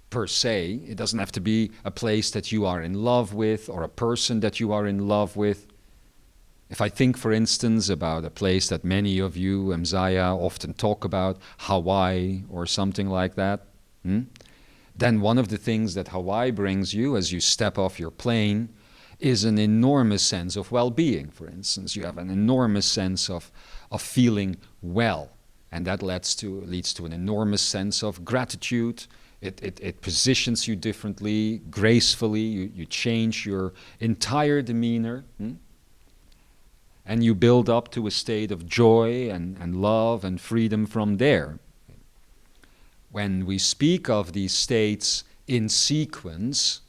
per se. It doesn't have to be a place that you are in love with or a person that you are in love with. If I think, for instance, about a place that many of you, Imzaia, often talk about, Hawaii or something like that, then one of the things that Hawaii brings you as you step off your plane is an enormous sense of well-being, for instance. You have an enormous sense of feeling well, and that leads to an enormous sense of gratitude. It positions you differently, gracefully. You change your entire demeanor, and you build up to a state of joy and love and freedom from there. when we speak of these states in sequence,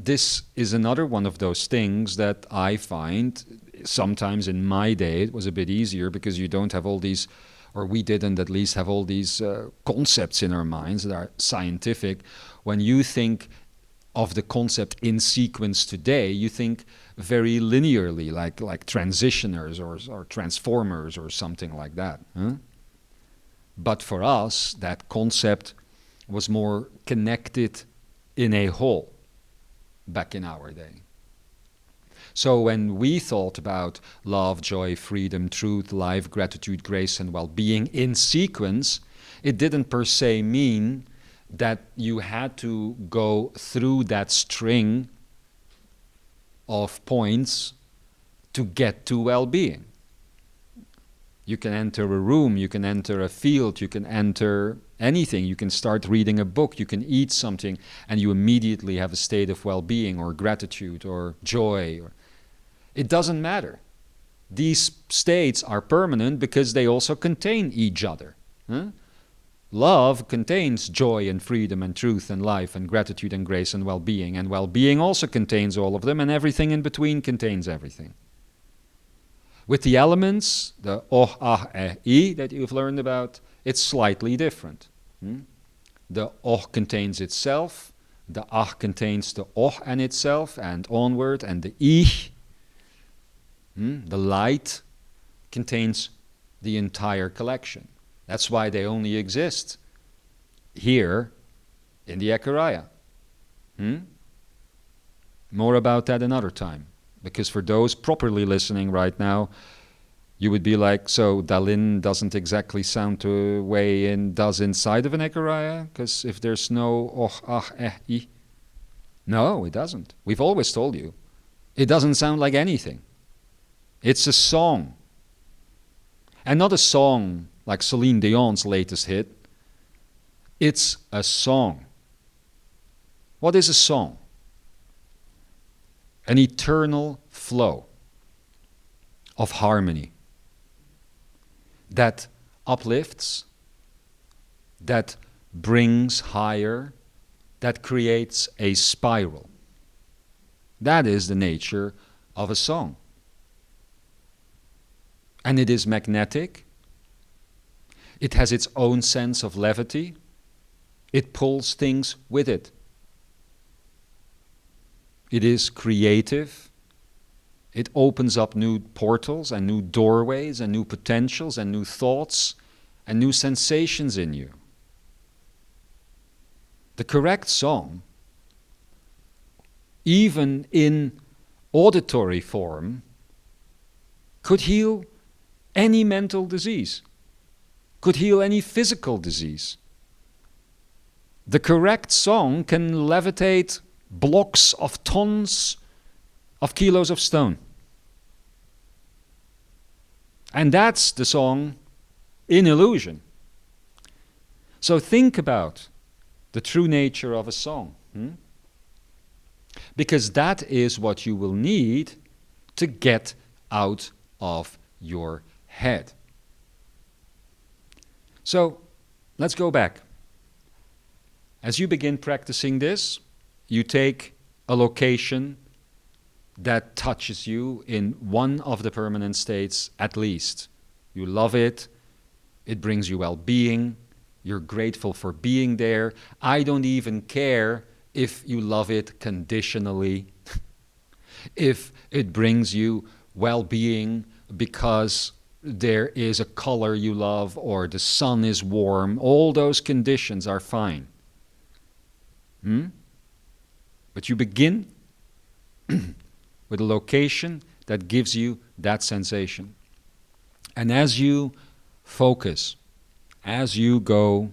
this is another one of those things that I find sometimes in my day it was a bit easier because you don't have all these, or we didn't at least have all these concepts in our minds that are scientific. When you think of the concept in sequence today, you think very linearly, like transitioners or transformers or something like that. Huh? But for us, that concept was more connected in a whole back in our day. So when we thought about love, joy, freedom, truth, life, gratitude, grace, and well-being in sequence, it didn't per se mean that you had to go through that string of points to get to well-being. You can enter a room, you can enter a field, you can enter anything. You can start reading a book, you can eat something, and you immediately have a state of well-being or gratitude or joy. It doesn't matter. These states are permanent because they also contain each other. Huh? Love contains joy and freedom and truth and life and gratitude and grace and well-being also contains all of them, and everything in between contains everything. With the elements, the oh, ah, eh, I that you've learned about, it's slightly different. The oh contains itself, the ah contains the oh and itself and onward, and the I, the light, contains the entire collection. That's why they only exist here in the Ekaria. More about that another time. Because for those properly listening right now, you would be like, so Dalin doesn't exactly sound the way it does inside of an Ekaria? Because if there's no oh, ah, eh, I. No, it doesn't. We've always told you. It doesn't sound like anything. It's a song. And not a song like Celine Dion's latest hit. It's a song. What is a song? An eternal flow of harmony that uplifts, that brings higher, that creates a spiral. That is the nature of a song. And it is magnetic. It has its own sense of levity. It pulls things with it. It is creative. It opens up new portals and new doorways and new potentials and new thoughts and new sensations in you. The correct song, even in auditory form, could heal any mental disease, could heal any physical disease. The correct song can levitate blocks of tons of kilos of stone. And that's the song in illusion. So think about the true nature of a song. Because that is what you will need to get out of your head. So let's go back. As you begin practicing this, you take a location that touches you in one of the permanent states at least. You love it. It brings you well-being. You're grateful for being there. I don't even care if you love it conditionally. If it brings you well-being because there is a color you love or the sun is warm, all those conditions are fine. But you begin with a location that gives you that sensation. And as you focus, as you go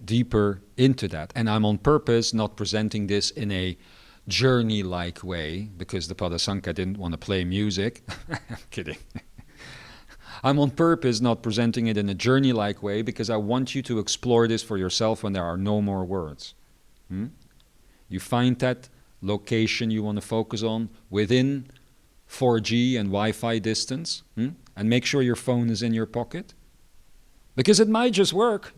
deeper into that, and I'm on purpose not presenting this in a journey-like way, because the Padasanka didn't want to play music. I'm kidding. I'm on purpose not presenting it in a journey-like way because I want you to explore this for yourself when there are no more words. You find that location you want to focus on within 4G and Wi-Fi distance, and make sure your phone is in your pocket, because it might just work,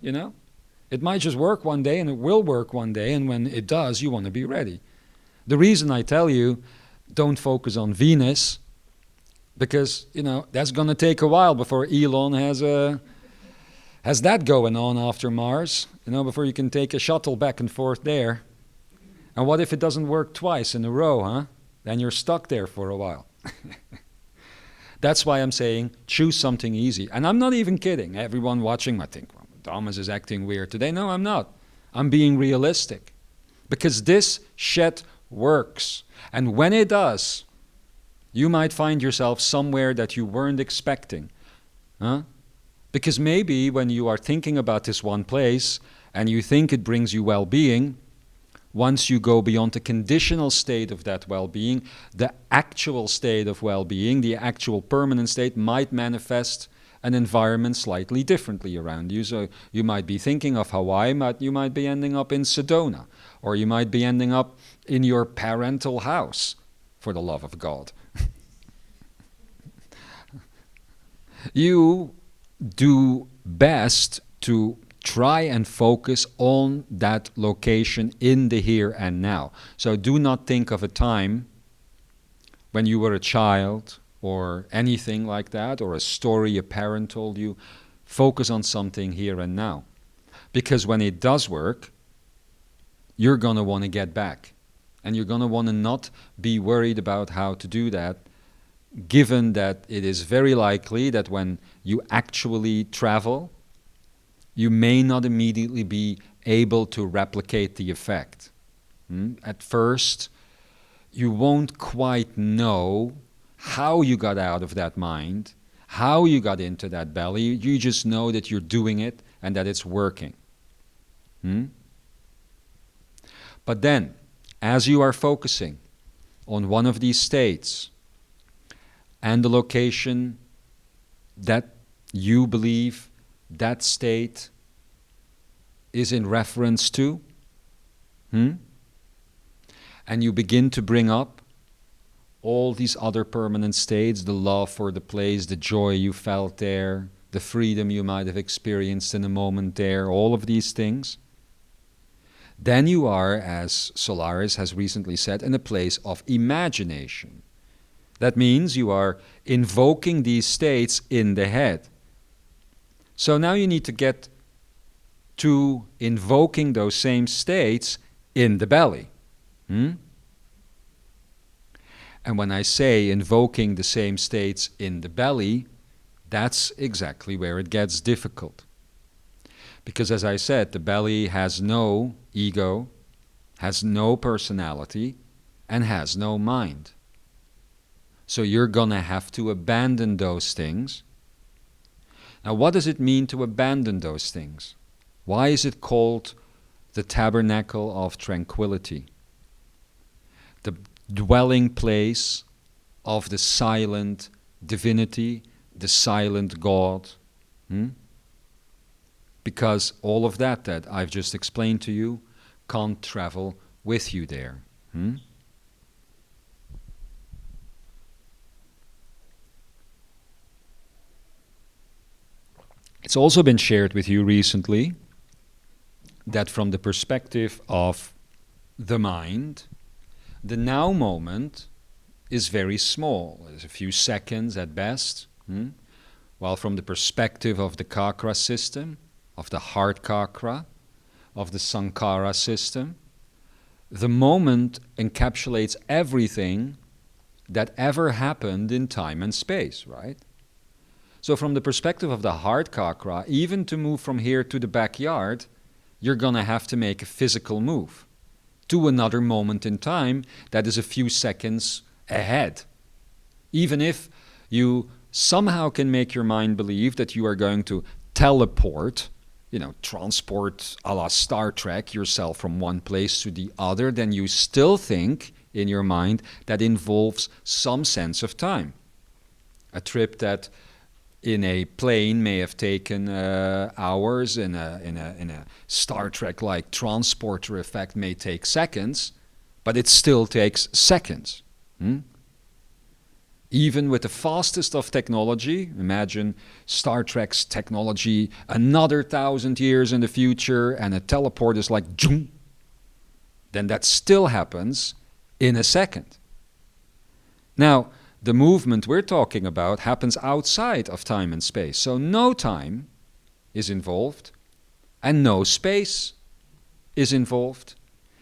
It might just work one day, and it will work one day, and when it does, you want to be ready. The reason I tell you, don't focus on Venus, because, that's going to take a while before Elon has that going on after Mars, before you can take a shuttle back and forth there. And what if it doesn't work twice in a row, huh? Then you're stuck there for a while. That's why I'm saying choose something easy. And I'm not even kidding. Everyone watching might think, well, Thomas is acting weird today. No, I'm not. I'm being realistic. Because this shit works. And when it does, you might find yourself somewhere that you weren't expecting. Huh? Because maybe when you are thinking about this one place and you think it brings you well-being, once you go beyond the conditional state of that well-being, the actual state of well-being, the actual permanent state, might manifest an environment slightly differently around you. So you might be thinking of Hawaii, but you might be ending up in Sedona, or you might be ending up in your parental house, for the love of God. You do best to try and focus on that location in the here and now. So do not think of a time when you were a child or anything like that, or a story a parent told you. Focus on something here and now. Because when it does work, you're going to want to get back. And you're going to want to not be worried about how to do that, given that it is very likely that when you actually travel, you may not immediately be able to replicate the effect. At first, you won't quite know how you got out of that mind, how you got into that belly. You just know that you're doing it and that it's working. But then, as you are focusing on one of these states and the location that you believe that state is in reference to, and you begin to bring up all these other permanent states, the love for the place, the joy you felt there, the freedom you might have experienced in a moment there, all of these things, then you are, as Solaris has recently said, in a place of imagination. That means you are invoking these states in the head. So now you need to get to invoking those same states in the belly. And when I say invoking the same states in the belly, that's exactly where it gets difficult. Because as I said, the belly has no ego, has no personality, and has no mind. So you're going to have to abandon those things. Now, what does it mean to abandon those things? Why is it called the Tabernacle of Tranquility? The dwelling place of the silent divinity, the silent God. Because all of that I've just explained to you can't travel with you there. It's also been shared with you recently that from the perspective of the mind, the now moment is very small. It's a few seconds at best. While from the perspective of the Kakra system, of the heart Kakra, of the Sankara system, the moment encapsulates everything that ever happened in time and space, right? So from the perspective of the heart Kakra, even to move from here to the backyard, you're going to have to make a physical move to another moment in time that is a few seconds ahead. Even if you somehow can make your mind believe that you are going to teleport, transport a la Star Trek yourself from one place to the other, then you still think in your mind that involves some sense of time. A trip that in a plane may have taken hours, in a Star Trek-like transporter effect may take seconds, but it still takes seconds. Even with the fastest of technology, imagine Star Trek's technology another 1,000 years in the future and a teleport is like, zoom, then that still happens in a second. Now, the movement we're talking about happens outside of time and space. So no time is involved, and no space is involved,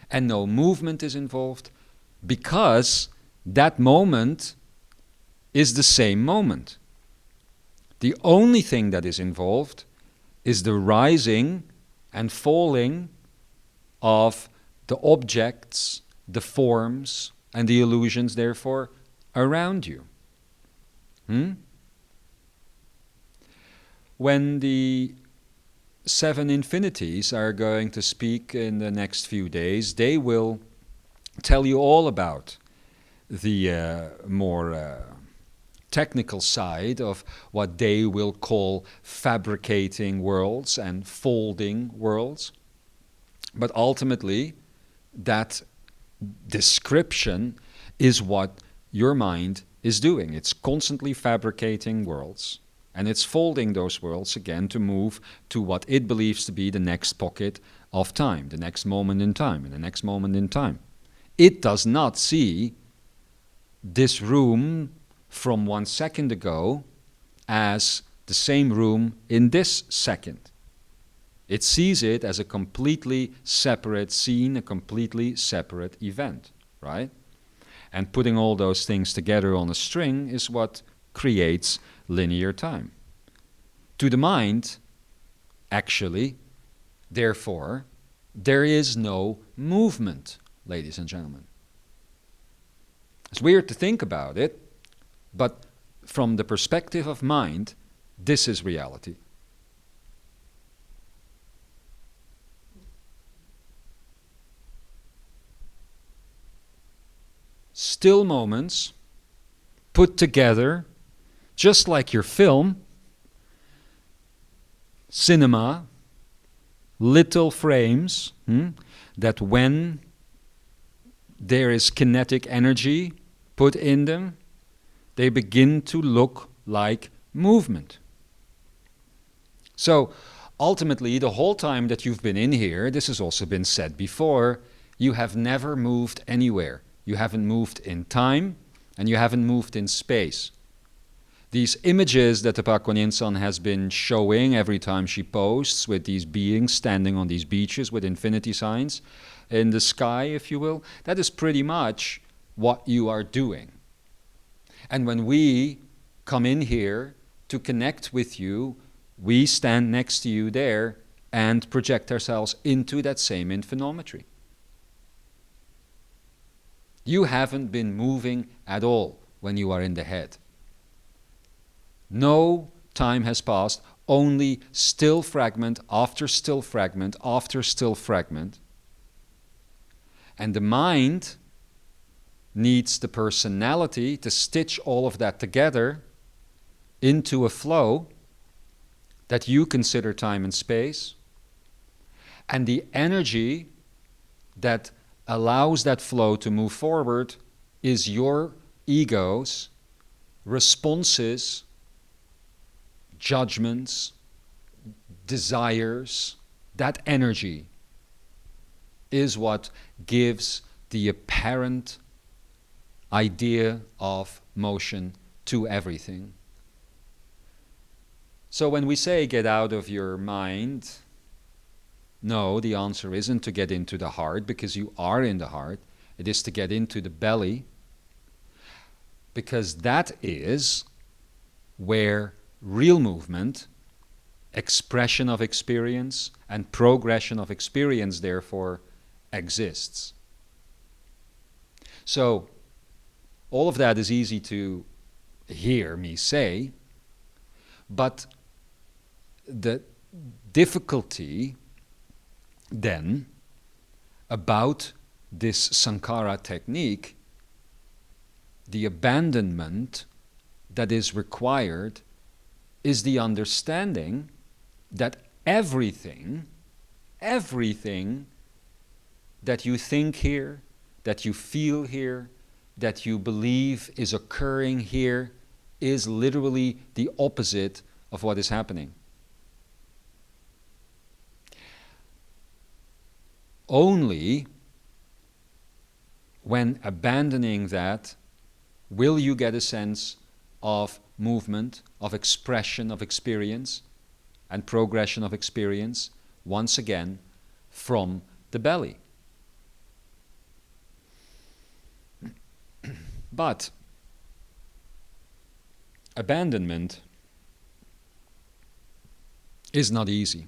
and no movement is involved, because that moment is the same moment. The only thing that is involved is the rising and falling of the objects, the forms, and the illusions, therefore, around you. When the 7 infinities are going to speak in the next few days, they will tell you all about the more technical side of what they will call fabricating worlds and folding worlds. But ultimately, that description is what your mind is doing. It's constantly fabricating worlds, and it's folding those worlds again to move to what it believes to be the next pocket of time, the next moment in time, and the next moment in time. It does not see this room from 1 second ago as the same room in this second. It sees it as a completely separate scene, a completely separate event, right? And putting all those things together on a string is what creates linear time. To the mind, actually, therefore, there is no movement, ladies and gentlemen. It's weird to think about it, but from the perspective of mind, this is reality. Still moments put together, just like your film, cinema, little frames, that when there is kinetic energy put in them, they begin to look like movement. So ultimately, the whole time that you've been in here, this has also been said before, you have never moved anywhere. You haven't moved in time, and you haven't moved in space. These images that the Pakuan has been showing every time she posts, with these beings standing on these beaches with infinity signs in the sky, if you will, that is pretty much what you are doing. And when we come in here to connect with you, we stand next to you there and project ourselves into that same infinometry. You haven't been moving at all when you are in the head. No time has passed, only still fragment after still fragment after still fragment. And the mind needs the personality to stitch all of that together into a flow that you consider time and space, and the energy that allows that flow to move forward is your ego's responses, judgments, desires. That energy is what gives the apparent idea of motion to everything. So when we say get out of your mind, no, the answer isn't to get into the heart, because you are in the heart. It is to get into the belly, because that is where real movement, expression of experience, and progression of experience, therefore, exists. So, all of that is easy to hear me say, but the difficulty then about this Sankara technique, the abandonment that is required, is the understanding that everything that you think here, that you feel here, that you believe is occurring here is literally the opposite of what is happening. Only when abandoning that will you get a sense of movement, of expression of experience, and progression of experience, once again, from the belly. But abandonment is not easy.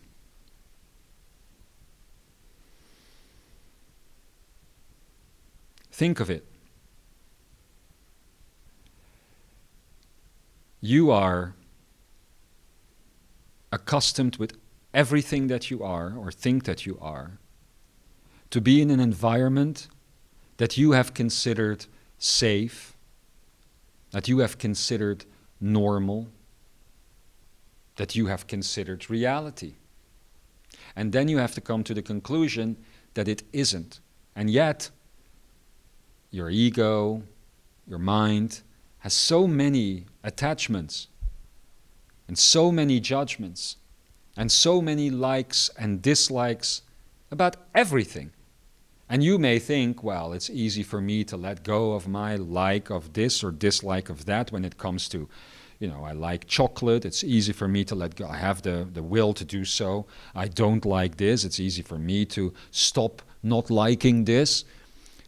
Think of it. You are accustomed with everything that you are, or think that you are, to be in an environment that you have considered safe, that you have considered normal, that you have considered reality. And then you have to come to the conclusion that it isn't. And yet, your ego, your mind, has so many attachments and so many judgments and so many likes and dislikes about everything. And you may think, well, it's easy for me to let go of my like of this or dislike of that when it comes to, I like chocolate. It's easy for me to let go. I have the will to do so. I don't like this. It's easy for me to stop not liking this.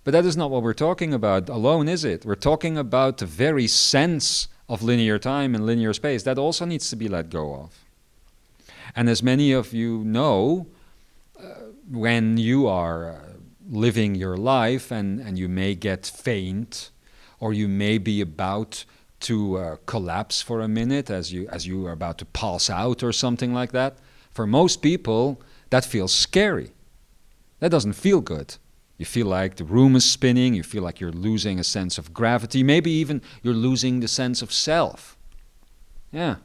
But that is not what we're talking about alone, is it? We're talking about the very sense of linear time and linear space. That also needs to be let go of. And as many of you know, when you are living your life and you may get faint, or you may be about to collapse for a minute as you are about to pass out or something like that, for most people, that feels scary. That doesn't feel good. You feel like the room is spinning, you feel like you're losing a sense of gravity, maybe even you're losing the sense of self. Yeah.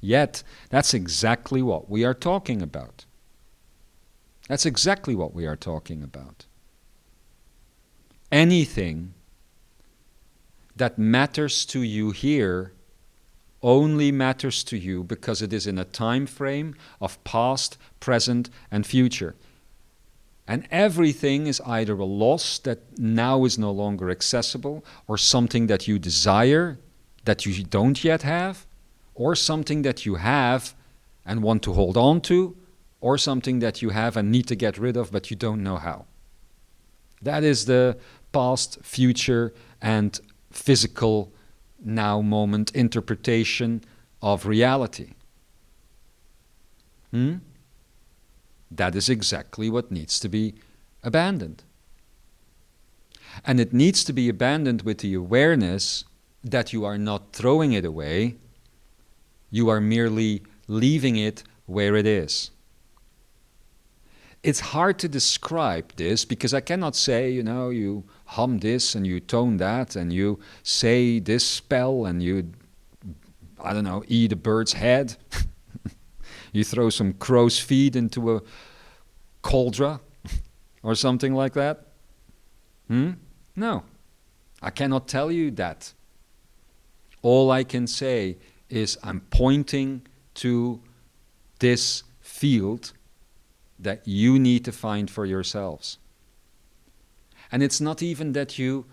Yet, that's exactly what we are talking about. That's exactly what we are talking about. Anything that matters to you here only matters to you because it is in a time frame of past, present, and future. And everything is either a loss that now is no longer accessible, or something that you desire that you don't yet have, or something that you have and want to hold on to, or something that you have and need to get rid of but you don't know how. That is the past, future, and physical now moment interpretation of reality. That is exactly what needs to be abandoned. And it needs to be abandoned with the awareness that you are not throwing it away, you are merely leaving it where it is. It's hard to describe this because I cannot say, you hum this and you tone that and you say this spell and you, eat a bird's head. You throw some crow's feet into a cauldron or something like that. No, I cannot tell you that. All I can say is I'm pointing to this field that you need to find for yourselves. And it's not even that you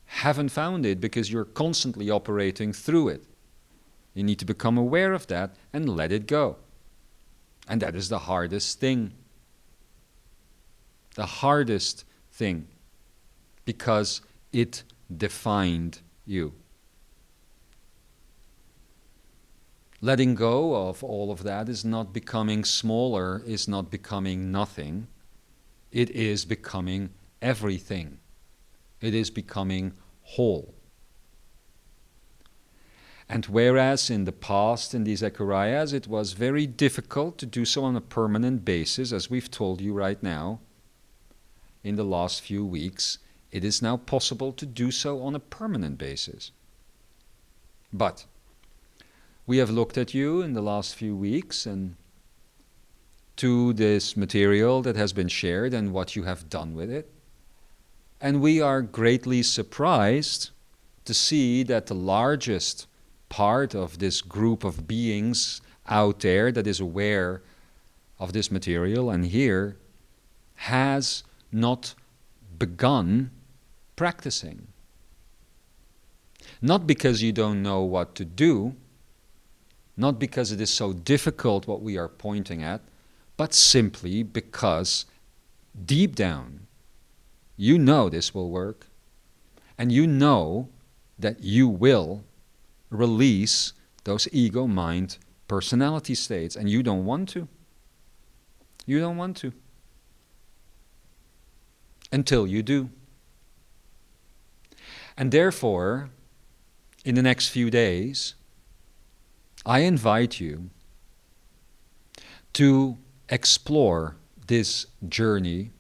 haven't found it because you're constantly operating through it. You need to become aware of that and let it go. And that is the hardest thing. The hardest thing. Because it defined you. Letting go of all of that is not becoming smaller, is not becoming nothing. It is becoming everything. It is becoming whole. And whereas in the past, in these Echarias, it was very difficult to do so on a permanent basis, as we've told you right now, in the last few weeks, it is now possible to do so on a permanent basis. But we have looked at you in the last few weeks and to this material that has been shared and what you have done with it. And we are greatly surprised to see that the largest part of this group of beings out there that is aware of this material and here has not begun practicing. Not because you don't know what to do, not because it is so difficult what we are pointing at, but simply because deep down you know this will work, and you know that you will release those ego, mind, personality states, and you don't want to. You don't want to. Until you do. And therefore, in the next few days, I invite you to explore this journey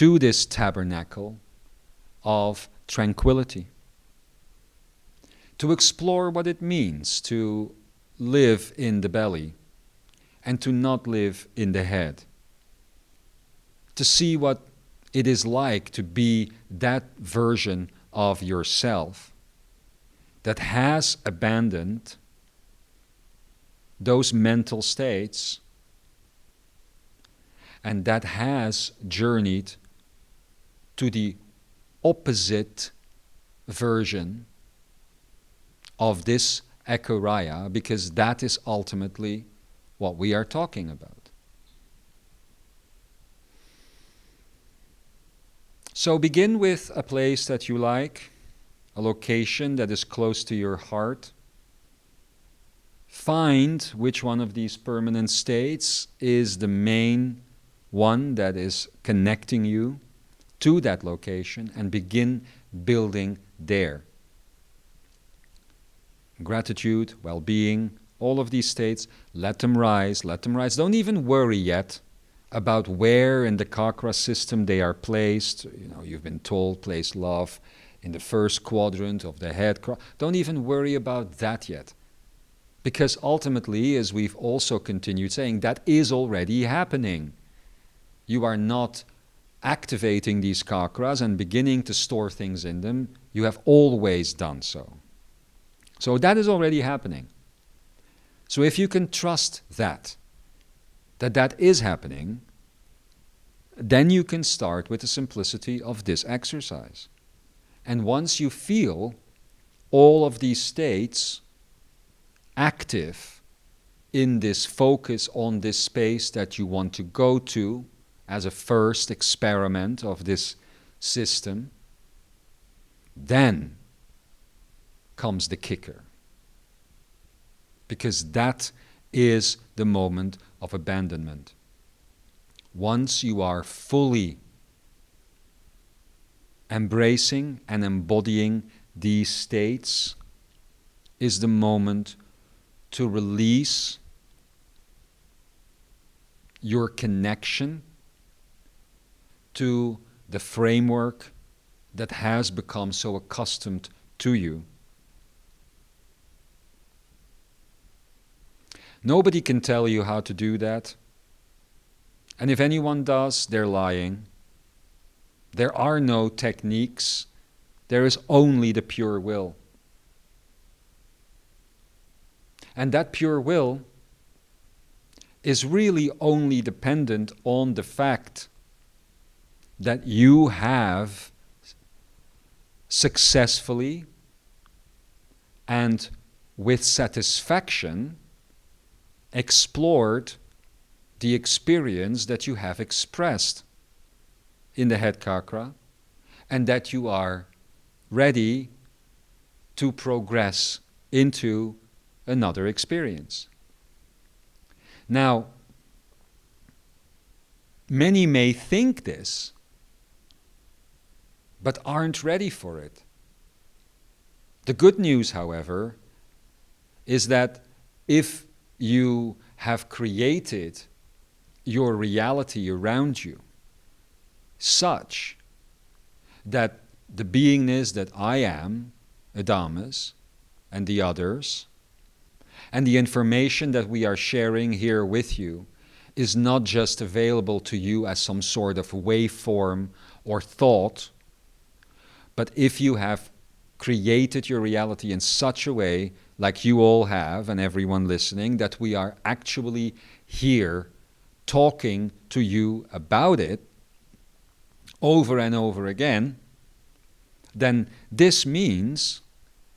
to this tabernacle of tranquility. To explore what it means to live in the belly and to not live in the head. To see what it is like to be that version of yourself that has abandoned those mental states and that has journeyed to the opposite version of this Ekoraya, because that is ultimately what we are talking about. So begin with a place that you like, a location that is close to your heart. Find which one of these permanent states is the main one that is connecting you to that location and begin building there. Gratitude, well-being, all of these states, let them rise, let them rise. Don't even worry yet about where in the chakra system they are placed. You've been told place love in the first quadrant of the head. Don't even worry about that yet. Because ultimately, as we've also continued saying, that is already happening. You are not activating these chakras and beginning to store things in them. You have always done so. So that is already happening. So if you can trust that is happening, then you can start with the simplicity of this exercise. And once you feel all of these states active in this focus on this space that you want to go to as a first experiment of this system, then comes the kicker. Because that is the moment of abandonment. Once you are fully embracing and embodying these states, is the moment to release your connection to the framework that has become so accustomed to you. Nobody can tell you how to do that. And if anyone does, they're lying. There are no techniques. There is only the pure will. And that pure will is really only dependent on the fact that you have successfully and with satisfaction explored the experience that you have expressed in the head chakra, and that you are ready to progress into another experience. Now, many may think this, but aren't ready for it. The good news, however, is that if you have created your reality around you such that the beingness that I am, Adamus, and the others, and the information that we are sharing here with you is not just available to you as some sort of waveform or thought But if you have created your reality in such a way, like you all have, and everyone listening, that we are actually here talking to you about it over and over again, then this means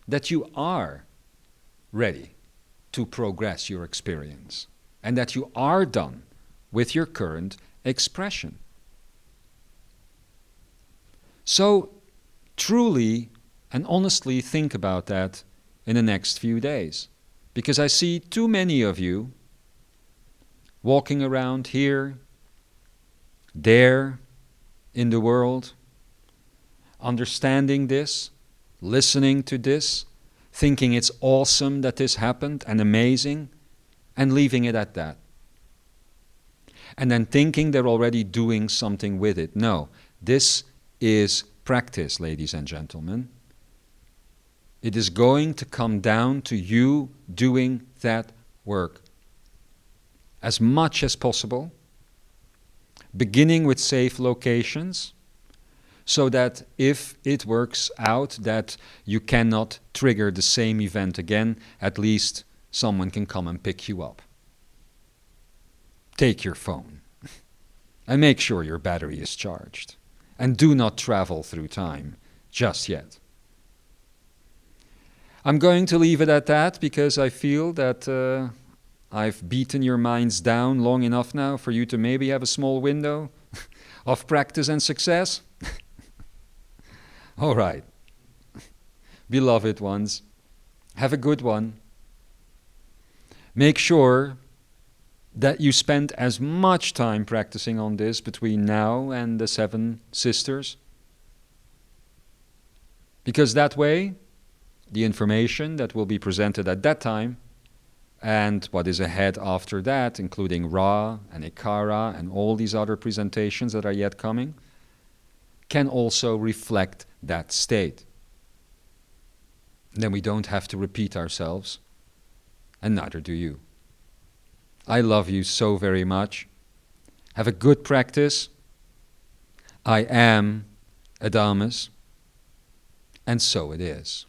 that you are ready to progress your experience and that you are done with your current expression. So truly and honestly think about that in the next few days, because I see too many of you walking around here, there, in the world, understanding this, listening to this, thinking it's awesome that this happened and amazing, and leaving it at that. And then thinking they're already doing something with it. No, this is practice, ladies and gentlemen. It is going to come down to you doing that work as much as possible, beginning with safe locations, so that if it works out that you cannot trigger the same event again, at least someone can come and pick you up. Take your phone and make sure your battery is charged. And do not travel through time just yet. I'm going to leave it at that because I feel that I've beaten your minds down long enough now for you to maybe have a small window of practice and success. All right. Beloved ones, have a good one. Make sure that you spend as much time practicing on this between now and the 7 sisters. Because that way, the information that will be presented at that time and what is ahead after that, including Ra and Ikara and all these other presentations that are yet coming, can also reflect that state. Then we don't have to repeat ourselves, and neither do you. I love you so very much. Have a good practice. I am Adamus, and so it is.